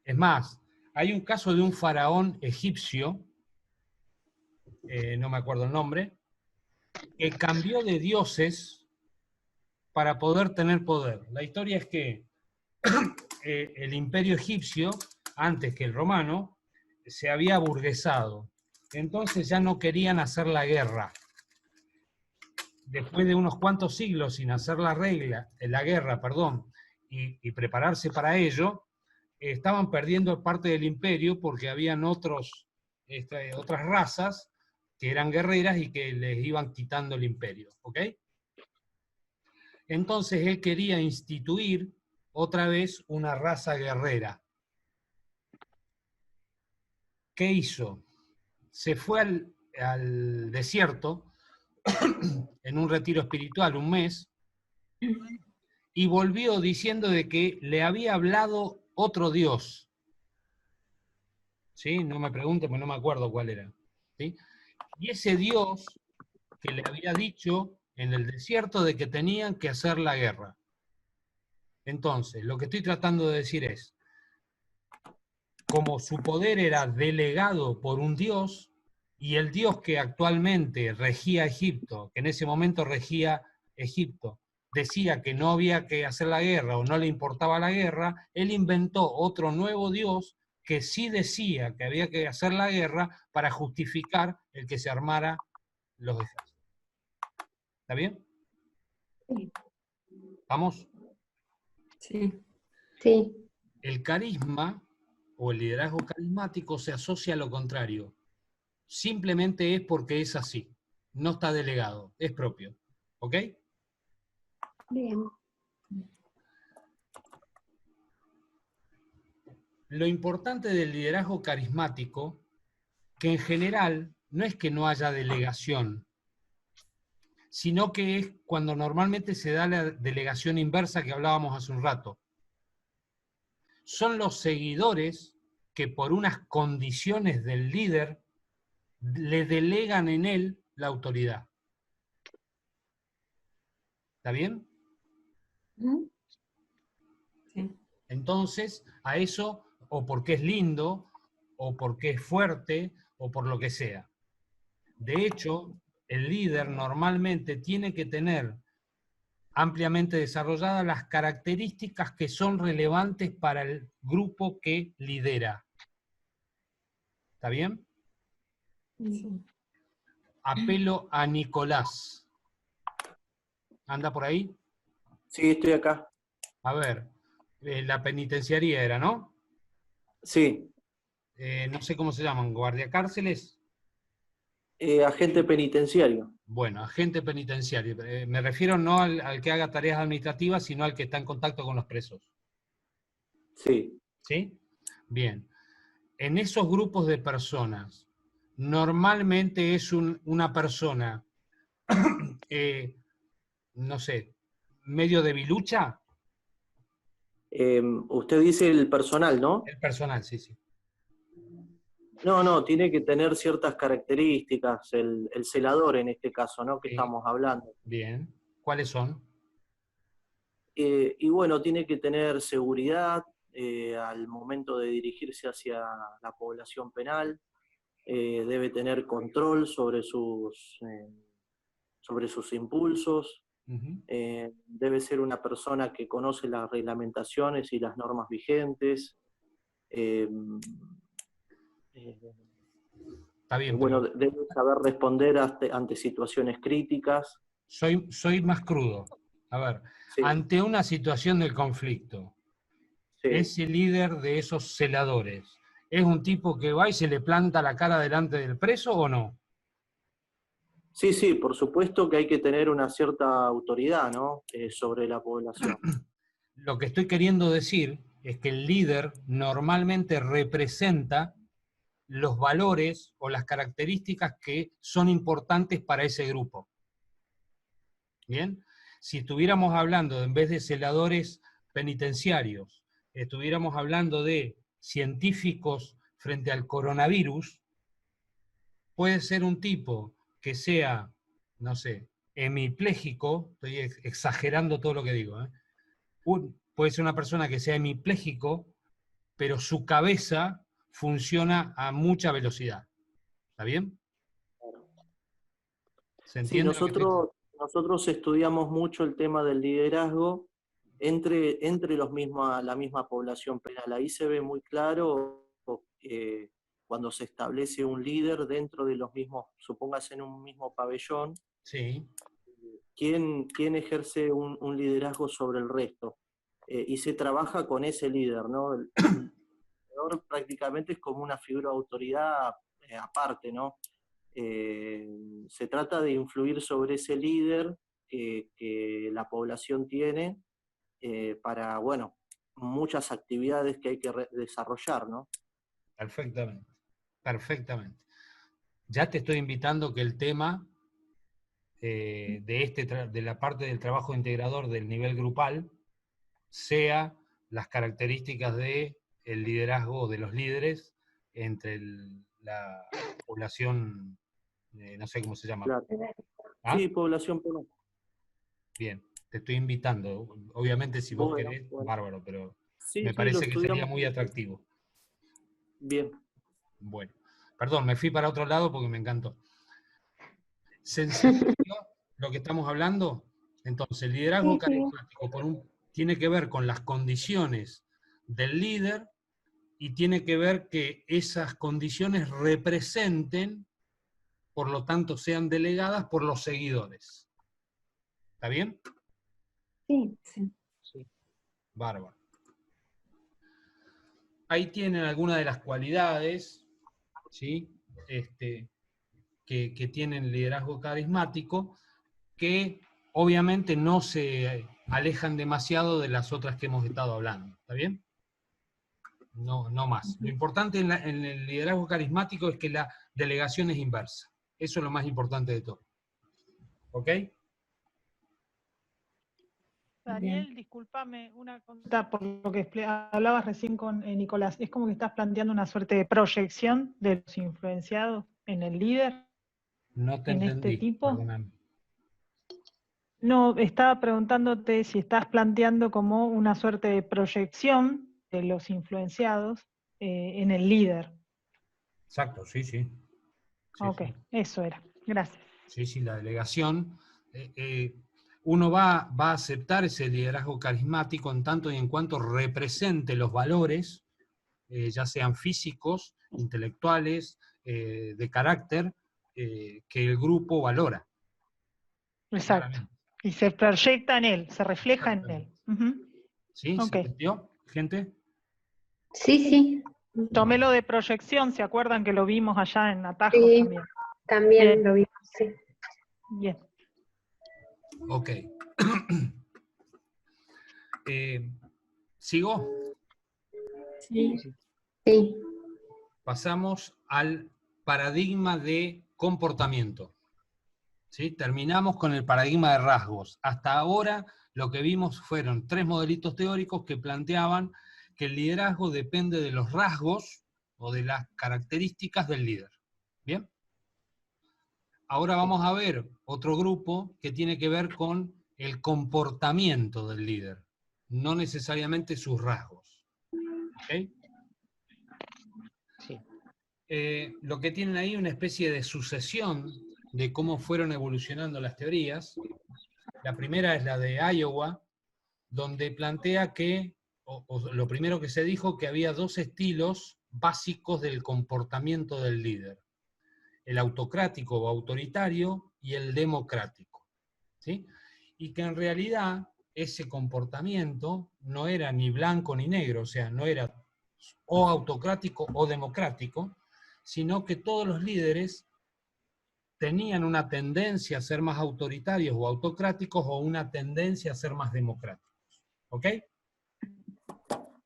Es más, hay un caso de un faraón egipcio, no me acuerdo el nombre, que cambió de dioses para poder tener poder. La historia es que el imperio egipcio, antes que el romano, se había aburguesado. Entonces ya no querían hacer la guerra. Después de unos cuantos siglos sin hacer la guerra, y prepararse para ello, estaban perdiendo parte del imperio porque habían otras razas que eran guerreras y que les iban quitando el imperio. ¿Ok? Entonces él quería instituir otra vez una raza guerrera. ¿Qué hizo? Se fue al desierto en un retiro espiritual, un mes, y volvió diciendo de que le había hablado otro Dios. ¿Sí? No me pregunten, porque no me acuerdo cuál era. ¿Sí? Y ese Dios que le había dicho en el desierto de que tenían que hacer la guerra. Entonces, lo que estoy tratando de decir es, como su poder era delegado por un Dios, y el Dios que actualmente regía Egipto, que en ese momento regía Egipto, decía que no había que hacer la guerra o no le importaba la guerra, él inventó otro nuevo Dios que sí decía que había que hacer la guerra para justificar el que se armara los ejércitos. ¿Está bien? ¿Vamos? Sí. Sí. El carisma o el liderazgo carismático se asocia a lo contrario. Simplemente es porque es así. No está delegado, es propio. ¿Ok? Bien. lo importante del liderazgo carismático, que en general no es que no haya delegación, sino que es cuando normalmente se da la delegación inversa que hablábamos hace un rato. Son los seguidores que por unas condiciones del líder le delegan en él la autoridad. ¿Está bien? Sí. Entonces, a eso, o porque es lindo, o porque es fuerte, o por lo que sea. De hecho, el líder normalmente tiene que tener ampliamente desarrolladas las características que son relevantes para el grupo que lidera. ¿Está bien? Sí. Apelo a Nicolás. ¿Anda por ahí? Sí, estoy acá. A ver, la penitenciaría era, ¿no? Sí, No sé cómo se llaman, guardiacárceles. agente penitenciario. Bueno, agente penitenciario. Me refiero no al que haga tareas administrativas, sino al que está en contacto con los presos. Sí. ¿Sí? Bien. En esos grupos de personas, normalmente es una persona, no sé, medio debilucha. Usted dice el personal, ¿no? El personal, sí, sí. No, tiene que tener ciertas características, el celador en este caso, ¿no? Que Sí. estamos hablando. Bien. ¿Cuáles son? Y bueno, tiene que tener seguridad al momento de dirigirse hacia la población penal, debe tener control sobre sus impulsos, Uh-huh. debe ser una persona que conoce las reglamentaciones y las normas vigentes. Está bien, Bueno, pero debe saber responder ante situaciones críticas. soy más crudo. A ver, Sí, ante una situación del conflicto, sí. ese líder de esos celadores, ¿es un tipo que va y se le planta la cara delante del preso o no? Sí, por supuesto que hay que tener una cierta autoridad, ¿no? Sobre la población. Lo que estoy queriendo decir es que el líder normalmente representa los valores o las características que son importantes para ese grupo. ¿Bien? Si estuviéramos hablando, en vez de celadores penitenciarios, estuviéramos hablando de científicos frente al coronavirus, puede ser un tipo que sea, no sé, hemipléjico, estoy exagerando todo lo que digo, ¿eh? Puede ser una persona que sea hemipléjico, pero su cabeza funciona a mucha velocidad. ¿Está bien? ¿Se Sí, entiende lo que estoy... nosotros estudiamos mucho el tema del liderazgo entre la misma población penal. Ahí se ve muy claro cuando se establece un líder dentro de los mismos, supóngase en un mismo pabellón, Sí. quién ejerce un liderazgo sobre el resto. Y se trabaja con ese líder, ¿no? El líder prácticamente es como una figura de autoridad aparte, ¿no? Se trata de influir sobre ese líder que la población tiene para, bueno, muchas actividades que hay que desarrollar, ¿no? Perfectamente, perfectamente. Ya te estoy invitando que el tema de la parte del trabajo integrador del nivel grupal sea las características del liderazgo de los líderes entre la población, no sé cómo se llama. Claro. ¿Ah? Sí, población penal. Bien, te estoy invitando. Obviamente si vos Bueno, querés, bueno. bárbaro, pero Sí, me lo parece que sería estudiamos muy atractivo. bien. Bueno, perdón, me fui para otro lado porque me encantó. ¿Se entendió lo que estamos hablando? Entonces, el liderazgo Sí, sí. carismático tiene que ver con las condiciones del líder y tiene que ver que esas condiciones representen, por lo tanto, sean delegadas por los seguidores. ¿Está bien? Sí. Sí. Bárbaro. Ahí tienen algunas de las cualidades, ¿sí? Que tienen el liderazgo carismático, que obviamente no se alejan demasiado de las otras que hemos estado hablando. ¿Está bien? No, no más. Lo importante en el liderazgo carismático es que la delegación es inversa. Eso es lo más importante de todo. ¿Ok? Daniel, discúlpame una consulta por lo que hablabas recién con Nicolás. Es como que estás planteando una suerte de proyección de los influenciados en el líder, No te en entendí, este tipo. perdóname. No, estaba preguntándote si estás planteando como una suerte de proyección de los influenciados en el líder. Exacto, sí, sí. Sí, Ok, sí. eso era. Gracias. Sí, sí, la delegación. Uno va a aceptar ese liderazgo carismático en tanto y en cuanto represente los valores, ya sean físicos, intelectuales, de carácter, que el grupo valora. Exacto. Claramente. Y se proyecta en él, se refleja en él. Ujú. ¿Sí? Ok. ¿Se entendió, gente? Sí, sí, Tomé lo de proyección, ¿se acuerdan que lo vimos allá en Atajos sí, también? también Bien. lo vimos, sí. Bien. Ok. ¿Sigo? Sí. Sí. Pasamos al paradigma de comportamiento. ¿Sí? Terminamos con el paradigma de rasgos. Hasta ahora lo que vimos fueron 3 modelitos teóricos que planteaban que el liderazgo depende de los rasgos o de las características del líder. ¿Bien? Ahora vamos a ver otro grupo que tiene que ver con el comportamiento del líder, no necesariamente sus rasgos. ¿Ok? Sí. Lo que tienen ahí es una especie de sucesión de cómo fueron evolucionando las teorías. La primera es la de Iowa, donde plantea que, o lo primero que se dijo, que había 2 estilos básicos del comportamiento del líder: el autocrático o autoritario y el democrático. ¿Sí? Y que en realidad ese comportamiento no era ni blanco ni negro, o sea, no era o autocrático o democrático, sino que todos los líderes tenían una tendencia a ser más autoritarios o autocráticos o una tendencia a ser más democráticos. ¿Ok?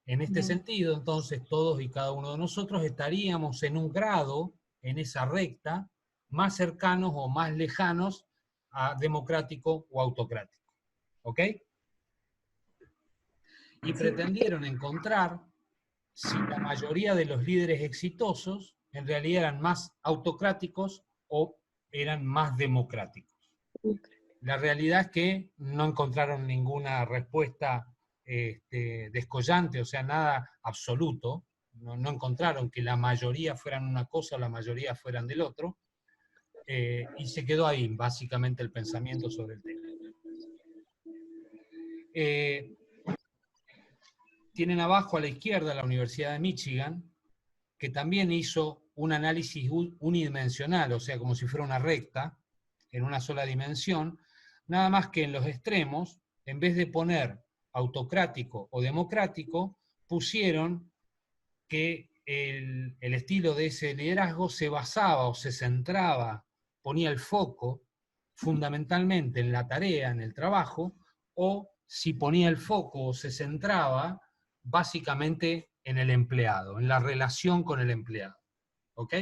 En este sentido, entonces, todos y cada uno de nosotros estaríamos en un grado, en esa recta, más cercanos o más lejanos a democrático o autocrático. ¿Ok? Y pretendieron encontrar si la mayoría de los líderes exitosos en realidad eran más autocráticos o eran más democráticos. La realidad es que no encontraron ninguna respuesta descollante, o sea, nada absoluto. No encontraron que la mayoría fueran una cosa o la mayoría fueran del otro. Y se quedó ahí, básicamente, el pensamiento sobre el tema. Tienen abajo a la izquierda la Universidad de Michigan, que también hizo un análisis unidimensional, o sea, como si fuera una recta, en una sola dimensión, nada más que en los extremos, en vez de poner autocrático o democrático, pusieron que el estilo de ese liderazgo se basaba o se centraba, ponía el foco fundamentalmente en la tarea, en el trabajo, o si ponía el foco o se centraba básicamente en el empleado, en la relación con el empleado. ¿Ok?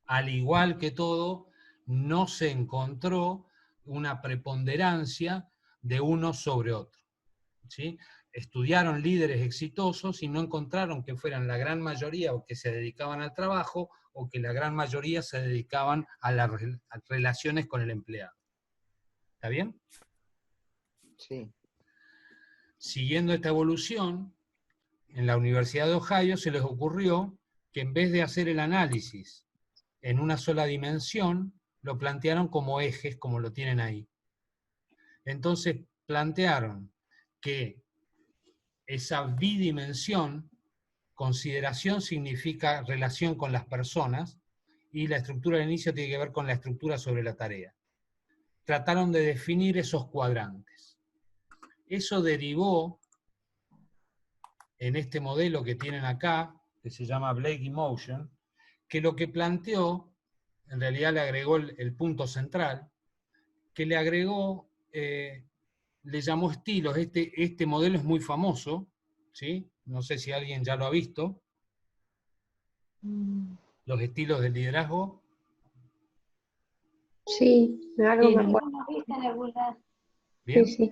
Al igual que todo, no se encontró una preponderancia de uno sobre otro. ¿Sí? Estudiaron líderes exitosos y no encontraron que fueran la gran mayoría o que se dedicaban al trabajo o que la gran mayoría se dedicaban a las relaciones con el empleado. ¿Está bien? Sí. Siguiendo esta evolución, en la Universidad de Ohio se les ocurrió que en vez de hacer el análisis en una sola dimensión, lo plantearon como ejes, como lo tienen ahí. Entonces plantearon que esa bidimensión, consideración significa relación con las personas, y la estructura del inicio tiene que ver con la estructura sobre la tarea. Trataron de definir esos cuadrantes. Eso derivó en este modelo que tienen acá, que se llama Blake Emotion, que lo que planteó, en realidad le agregó el punto central, que le agregó, le llamó estilos. Este modelo es muy famoso, ¿sí? No sé si alguien ya lo ha visto. Los estilos de liderazgo. Sí, algo Sí, me lo acuerdo. ¿Lo viste en algún lado? Bien. Sí, sí.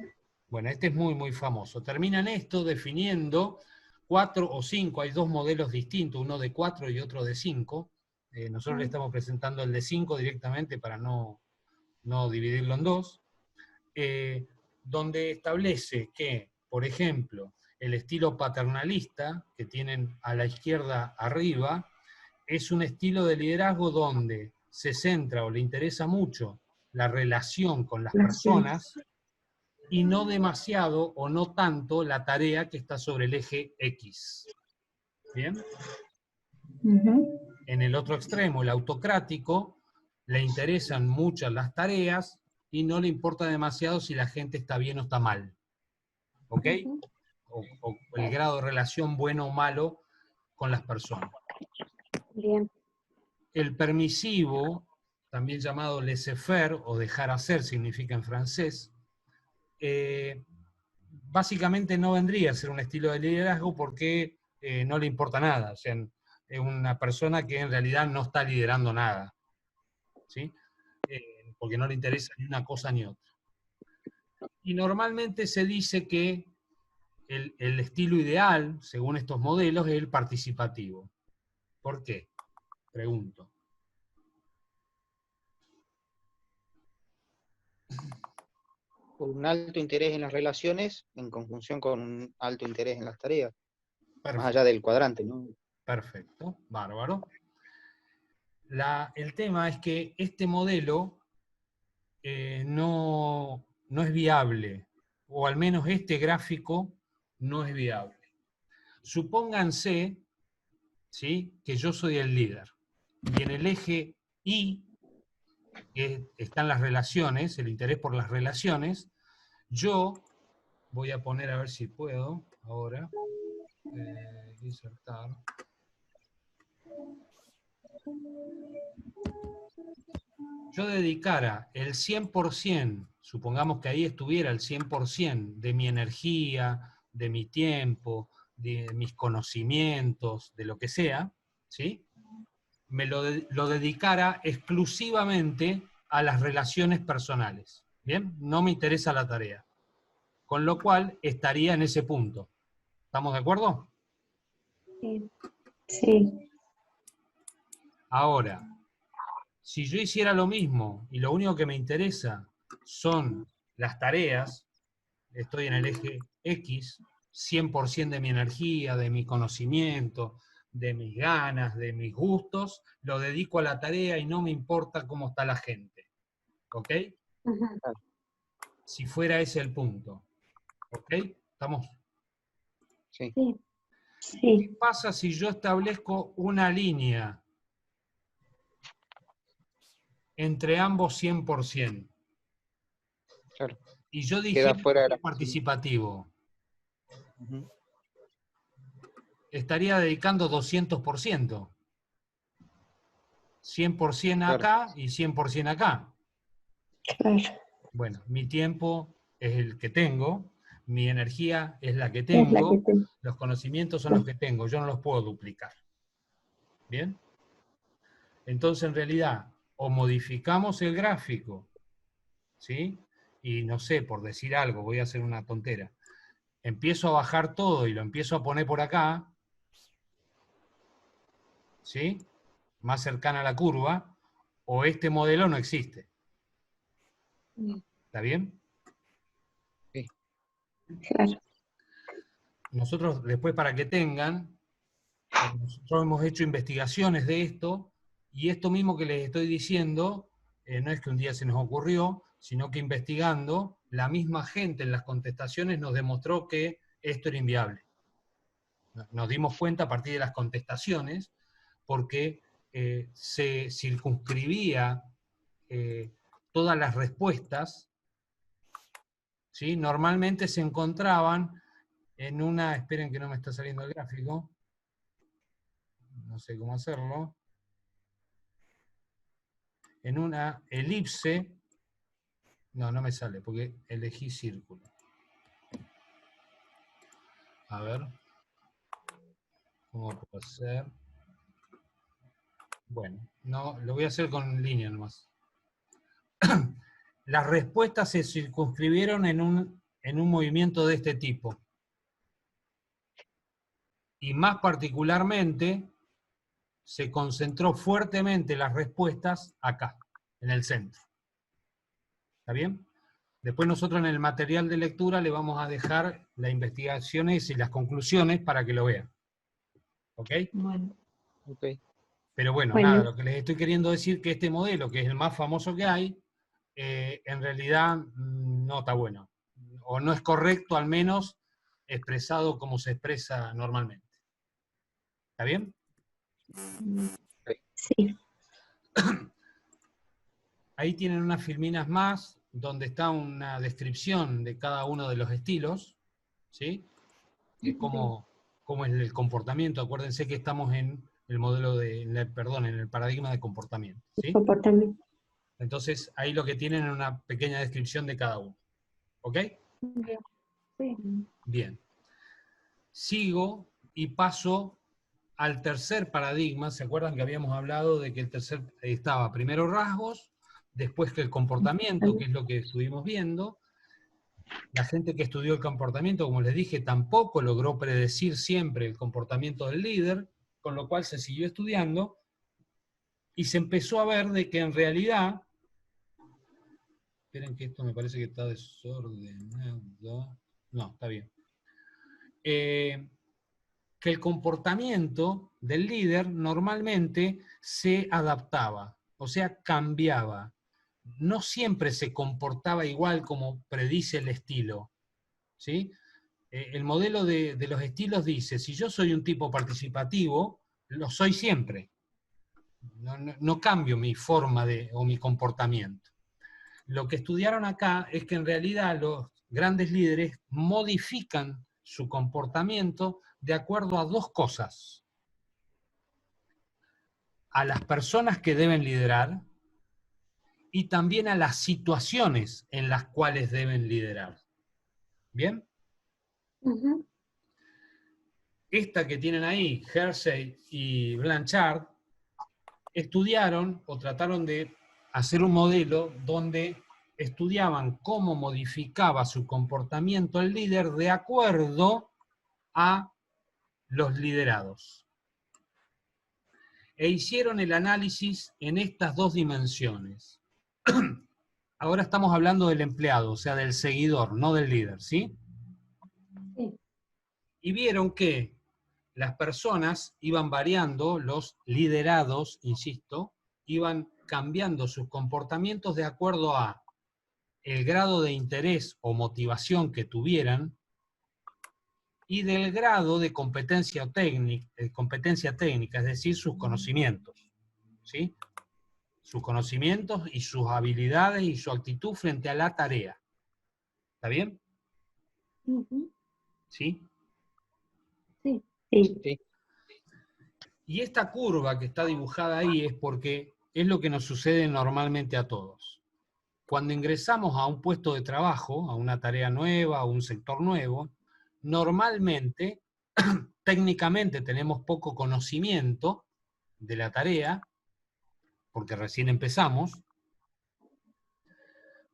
Bueno, este es muy, muy famoso. Terminan esto definiendo 4 o 5, hay 2 modelos distintos, uno de 4 y otro de 5. Nosotros le estamos presentando el de 5 directamente para no dividirlo en 2, donde establece que, por ejemplo, el estilo paternalista, que tienen a la izquierda arriba, es un estilo de liderazgo donde se centra o le interesa mucho la relación con las personas, y no demasiado o no tanto la tarea que está sobre el eje X. ¿Bien? En el otro extremo, el autocrático, le interesan muchas las tareas y no le importa demasiado si la gente está bien o está mal. ¿Ok? O el grado de relación bueno o malo con las personas. Bien. El permisivo, también llamado laissez-faire o dejar hacer, significa en francés, básicamente no vendría a ser un estilo de liderazgo porque no le importa nada. O sea, es una persona que en realidad no está liderando nada, ¿sí? Porque no le interesa ni una cosa ni otra. Y normalmente se dice que el estilo ideal, según estos modelos, es el participativo. ¿Por qué? Pregunto. Por un alto interés en las relaciones, en conjunción con un alto interés en las tareas, Perfecto. más allá del cuadrante, ¿no? Perfecto, bárbaro. El tema es que este modelo no es viable, o al menos este gráfico no es viable. Supónganse, ¿sí?, que yo soy el líder, y en el eje Y, que están las relaciones, el interés por las relaciones, yo voy a poner, a ver si puedo, ahora, insertar. Yo dedicara el 100%, supongamos que ahí estuviera el 100% de mi energía, de mi tiempo, de mis conocimientos, de lo que sea, ¿sí?, me lo dedicara exclusivamente a las relaciones personales. ¿Bien? No me interesa la tarea. Con lo cual estaría en ese punto. ¿Estamos de acuerdo? Sí. Sí. Ahora, si yo hiciera lo mismo y lo único que me interesa son las tareas, estoy en el eje X, 100% de mi energía, de mi conocimiento, de mis ganas, de mis gustos, lo dedico a la tarea y no me importa cómo está la gente. ¿Ok? Si fuera ese el punto. ¿Ok? ¿Estamos? Sí. Sí. ¿Qué Sí. pasa si yo establezco una línea entre ambos 100%? Claro. Y yo Queda dije fuera de la participativo. Ujú. Estaría dedicando 200%. 100% Claro. acá y 100% acá. Claro. Bueno, mi tiempo es el que tengo, mi energía es la que Es la que tengo, te... los conocimientos son los que tengo, yo no los puedo duplicar. ¿Bien? Entonces, en realidad, o modificamos el gráfico, ¿sí? Y no sé, por decir algo, voy a hacer una tontera, empiezo a bajar todo y lo empiezo a poner por acá, ¿sí?, más cercana a la curva, o este modelo no existe. ¿Está bien? Sí. Claro. Nosotros, después para que tengan, nosotros hemos hecho investigaciones de esto, y esto mismo que les estoy diciendo, no es que un día se nos ocurrió, sino que investigando, la misma gente en las contestaciones nos demostró que esto era inviable. Nos dimos cuenta a partir de las contestaciones, porque se circunscribía todas las respuestas, ¿sí? Normalmente se encontraban en una, esperen que no me está saliendo el gráfico, no sé cómo hacerlo, en una elipse, no me sale, porque elegí círculo. A ver, ¿Cómo puedo hacer? Bueno, no, lo voy a hacer con línea nomás. Las respuestas se circunscribieron en un movimiento de este tipo. Y más particularmente, se concentró fuertemente las respuestas acá, en el centro. ¿Está bien? Después nosotros en el material de lectura le vamos a dejar las investigaciones y las conclusiones para que lo vean. ¿Ok? Bueno. Ok. Pero bueno, Bueno. nada, lo que les estoy queriendo decir que este modelo, que es el más famoso que hay, en realidad no está bueno. O no es correcto, al menos, expresado como se expresa normalmente. ¿Está bien? Sí. Ahí tienen unas filminas más, donde está una descripción de cada uno de los estilos, ¿sí? Cómo es el comportamiento. Acuérdense que estamos en el modelo en el paradigma de comportamiento, ¿sí? Comportamiento. Entonces, ahí lo que tienen es una pequeña descripción de cada uno. ¿Ok? Bien. Sí. Bien. Sigo y paso al tercer paradigma. ¿Se acuerdan que habíamos hablado de que el tercer estaba primero rasgos, después que el comportamiento, que es lo que estuvimos viendo? La gente que estudió el comportamiento, como les dije, tampoco logró predecir siempre el comportamiento del líder, con lo cual se siguió estudiando y se empezó a ver de que en realidad, esperen que esto me parece que está desordenado, no, está bien, que el comportamiento del líder normalmente se adaptaba, o sea, cambiaba. No siempre se comportaba igual como predice el estilo, ¿sí? El modelo de los estilos dice, si yo soy un tipo participativo, lo soy siempre. No cambio mi forma o mi comportamiento. Lo que estudiaron acá es que en realidad los grandes líderes modifican su comportamiento de acuerdo a dos cosas: a las personas que deben liderar y también a las situaciones en las cuales deben liderar. ¿Bien? Ujú. Esta que tienen ahí, Hersey y Blanchard, estudiaron o trataron de hacer un modelo donde estudiaban cómo modificaba su comportamiento el líder de acuerdo a los liderados. E hicieron el análisis en estas dos dimensiones. Ahora estamos hablando del empleado, o sea, del seguidor, no del líder, ¿sí? Sí. Y vieron que las personas iban variando, los liderados, insisto, iban cambiando sus comportamientos de acuerdo a el grado de interés o motivación que tuvieran y del grado de competencia técnica, es decir, sus conocimientos, ¿sí? Sus conocimientos y sus habilidades y su actitud frente a la tarea. ¿Está bien? Ujú. ¿Sí? Sí. Sí. Sí. Y esta curva que está dibujada ahí es porque es lo que nos sucede normalmente a todos. Cuando ingresamos a un puesto de trabajo, a una tarea nueva, a un sector nuevo, normalmente, técnicamente tenemos poco conocimiento de la tarea, porque recién empezamos,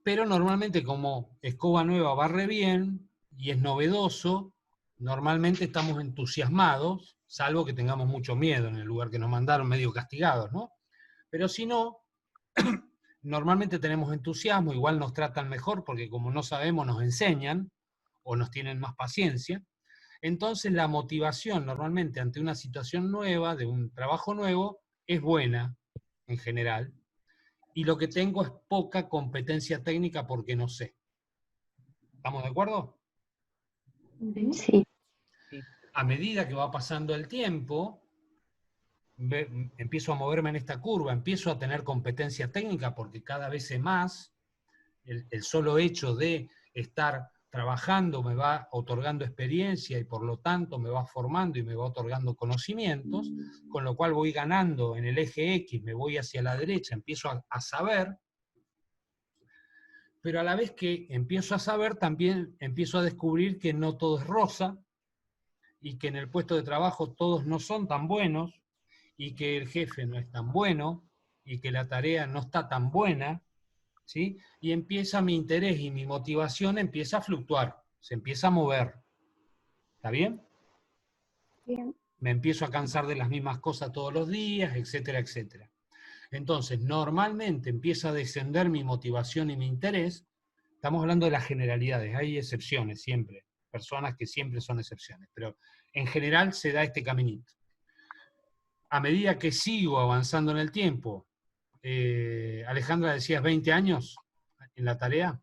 pero normalmente como escoba nueva barre bien y es novedoso, normalmente estamos entusiasmados, salvo que tengamos mucho miedo en el lugar que nos mandaron, medio castigados, ¿no? Pero si no, normalmente tenemos entusiasmo, igual nos tratan mejor porque como no sabemos nos enseñan o nos tienen más paciencia. Entonces la motivación normalmente ante una situación nueva, de un trabajo nuevo, es buena en general. Y lo que tengo es poca competencia técnica porque no sé. ¿Estamos de acuerdo? Sí. A medida que va pasando el tiempo, empiezo a moverme en esta curva, empiezo a tener competencia técnica porque cada vez sé más. El solo hecho de estar trabajando me va otorgando experiencia y por lo tanto me va formando y me va otorgando conocimientos, con lo cual voy ganando en el eje X, me voy hacia la derecha, empiezo a saber, pero a la vez que empiezo a saber también empiezo a descubrir que no todo es rosa y que en el puesto de trabajo todos no son tan buenos, y que el jefe no es tan bueno, y que la tarea no está tan buena, ¿sí? Y empieza mi interés y mi motivación empieza a fluctuar, se empieza a mover. ¿Está bien? Bien. Me empiezo a cansar de las mismas cosas todos los días, etcétera, etcétera. Entonces, normalmente empieza a descender mi motivación y mi interés. Estamos hablando de las generalidades, hay excepciones siempre, personas que siempre son excepciones, pero en general se da este caminito. A medida que sigo avanzando en el tiempo, Alejandra, decías 20 años en la tarea.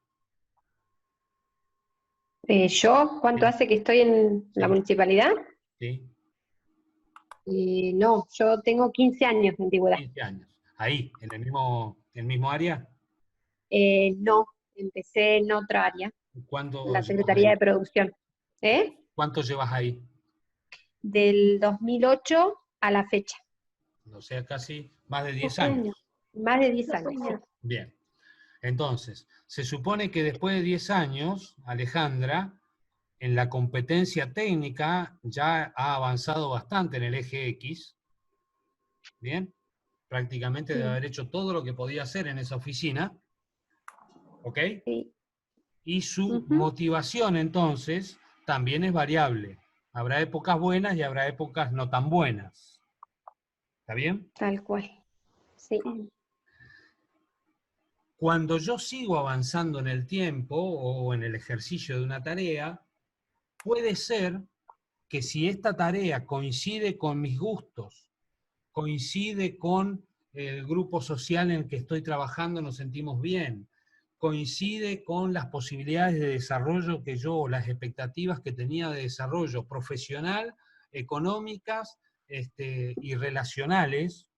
¿Yo? ¿Cuánto Sí. hace que estoy en la Sí. municipalidad? Sí, No, yo tengo 15 años de antigüedad. 15 años. Ahí, en el mismo área. No, empecé en otra área, ¿Cuánto en la llevas Secretaría ahí? de Producción. ¿Cuánto llevas ahí? Del 2008 a la fecha. O sea, casi más de 10 12 años. años. Más de 10 años. Bien. Entonces, se supone que después de 10 años, Alejandra, en la competencia técnica, ya ha avanzado bastante en el eje X. Bien. Prácticamente debe haber hecho todo lo que podía hacer en esa oficina. ¿Ok? Sí. Y su motivación, entonces, también es variable. Habrá épocas buenas y habrá épocas no tan buenas. ¿Está bien? Tal cual. Sí. Cuando yo sigo avanzando en el tiempo o en el ejercicio de una tarea, puede ser que si esta tarea coincide con mis gustos, coincide con el grupo social en el que estoy trabajando, nos sentimos bien, coincide con las posibilidades de desarrollo que yo, las expectativas que tenía de desarrollo profesional, económicas y relacionales,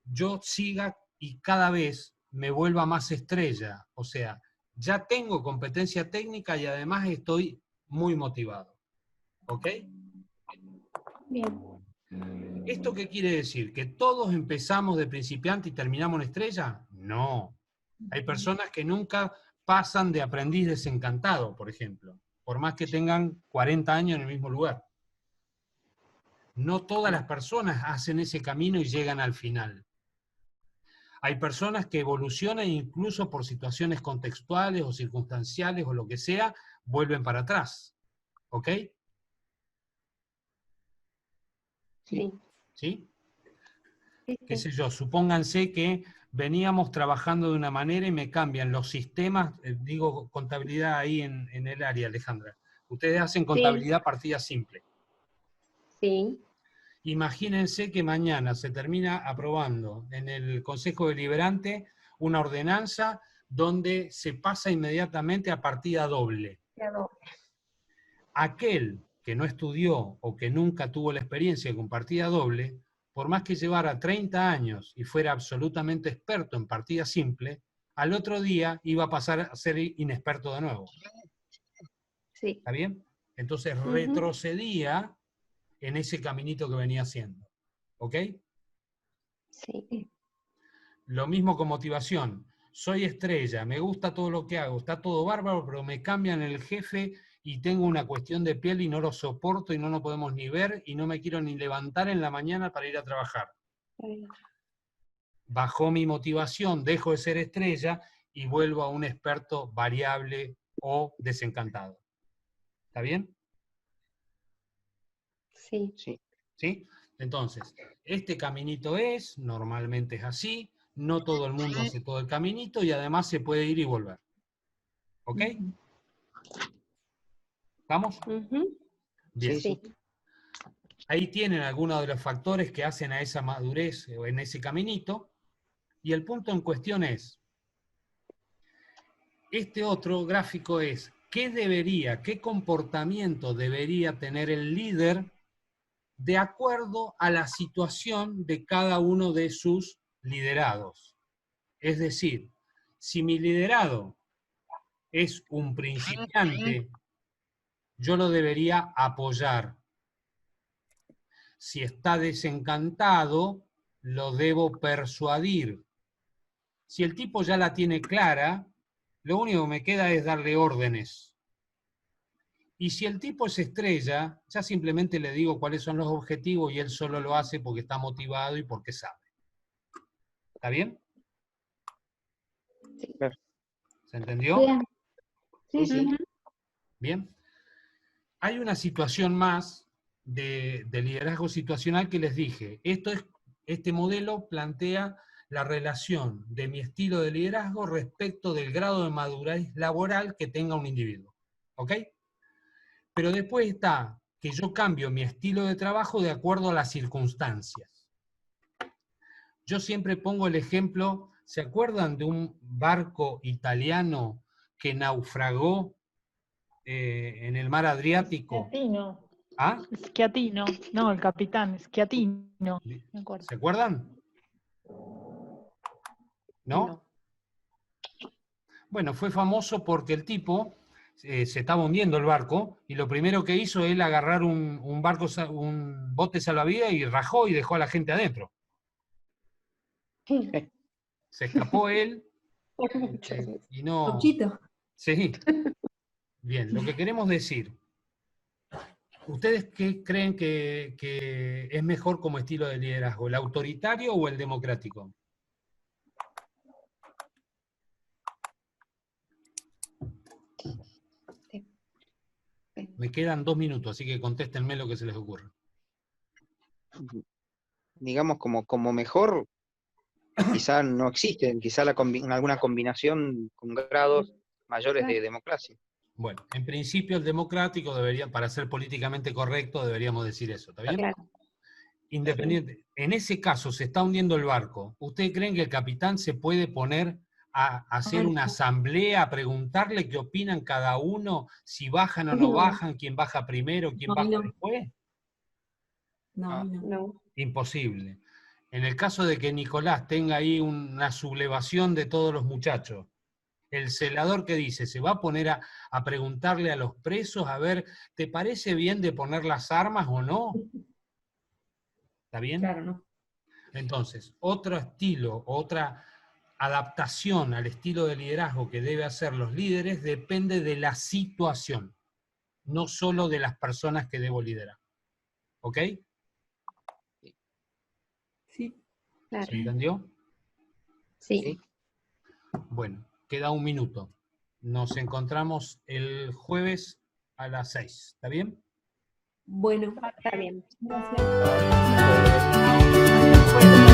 yo siga y cada vez me vuelva más estrella. O sea, ya tengo competencia técnica y además estoy muy motivado. ¿Ok? Bien. ¿Esto qué quiere decir? ¿Que todos empezamos de principiante y terminamos en estrella? No. Hay personas que nunca pasan de aprendiz desencantado, por ejemplo, por más que tengan 40 años en el mismo lugar. No todas las personas hacen ese camino y llegan al final. Hay personas que evolucionan incluso por situaciones contextuales o circunstanciales o lo que sea, vuelven para atrás. ¿Ok? Sí. ¿Sí? Sí, Qué sí. sé yo, supónganse que veníamos trabajando de una manera y me cambian los sistemas, digo contabilidad ahí en el área, Alejandra. Ustedes hacen contabilidad partida simple. Sí. Imagínense que mañana se termina aprobando en el Consejo Deliberante una ordenanza donde se pasa inmediatamente a partida doble. Aquel que no estudió o que nunca tuvo la experiencia con partida doble, por más que llevara 30 años y fuera absolutamente experto en partida simple, al otro día iba a pasar a ser inexperto de nuevo. Sí. ¿Está bien? Entonces retrocedía en ese caminito que venía haciendo. ¿Ok? Sí. Lo mismo con motivación. Soy estrella, me gusta todo lo que hago, está todo bárbaro, pero me cambian el jefe y tengo una cuestión de piel y no lo soporto y no lo podemos ni ver y no me quiero ni levantar en la mañana para ir a trabajar. Bajó mi motivación, dejo de ser estrella y vuelvo a un experto variable o desencantado. ¿Está bien? Sí. Sí. ¿Sí? Entonces, este caminito normalmente es así, no todo el mundo hace todo el caminito y además se puede ir y volver. ¿Ok? ¿Vamos? Bien. Sí. Ahí tienen algunos de los factores que hacen a esa madurez o en ese caminito. Y el punto en cuestión es, este otro gráfico es, qué comportamiento debería tener el líder de acuerdo a la situación de cada uno de sus liderados? Es decir, si mi liderado es un principiante, yo lo debería apoyar. Si está desencantado, lo debo persuadir. Si el tipo ya la tiene clara, lo único que me queda es darle órdenes. Y si el tipo es estrella, ya simplemente le digo cuáles son los objetivos y él solo lo hace porque está motivado y porque sabe. ¿Está bien? Sí. ¿Se entendió? Bien. Sí, Sí. sí. Bien. Hay una situación más de liderazgo situacional que les dije. Este modelo plantea la relación de mi estilo de liderazgo respecto del grado de madurez laboral que tenga un individuo. ¿Ok? Pero después está que yo cambio mi estilo de trabajo de acuerdo a las circunstancias. Yo siempre pongo el ejemplo, ¿se acuerdan de un barco italiano que naufragó en el mar Adriático? Schiattino. ¿Ah? Schiattino. No, el capitán, Schiattino. Me acuerdo. ¿Se acuerdan? ¿No? Bueno, fue famoso porque el tipo se estaba hundiendo el barco y lo primero que hizo es agarrar un bote salvavidas y rajó y dejó a la gente adentro. Se escapó él y no... Pauchito. Sí. Bien, lo que queremos decir, ¿ustedes qué creen que es mejor como estilo de liderazgo, el autoritario o el democrático? Me quedan 2 minutos, así que contéstenme lo que se les ocurra. Digamos, como mejor, quizá no existen, quizá alguna combinación con grados mayores de democracia. Bueno, en principio el democrático debería, para ser políticamente correcto, deberíamos decir eso, ¿está bien? Claro. Independiente. En ese caso se está hundiendo el barco. ¿Ustedes creen que el capitán se puede poner a hacer una asamblea, a preguntarle qué opinan cada uno, si bajan o no bajan, quién baja primero, quién baja después? No. No. Imposible. En el caso de que Nicolás tenga ahí una sublevación de todos los muchachos, el celador que dice, se va a poner a preguntarle a los presos, a ver, ¿te parece bien de poner las armas o no? ¿Está bien? Claro, no. Entonces, otro estilo, otra adaptación al estilo de liderazgo que debe hacer los líderes depende de la situación, no solo de las personas que debo liderar. ¿Ok? Sí. Claro. ¿Se entendió? Sí. ¿Sí? Bueno, queda 1 minuto. Nos encontramos el jueves a las 6. ¿Está bien? Bueno, Está bien. gracias. Bueno.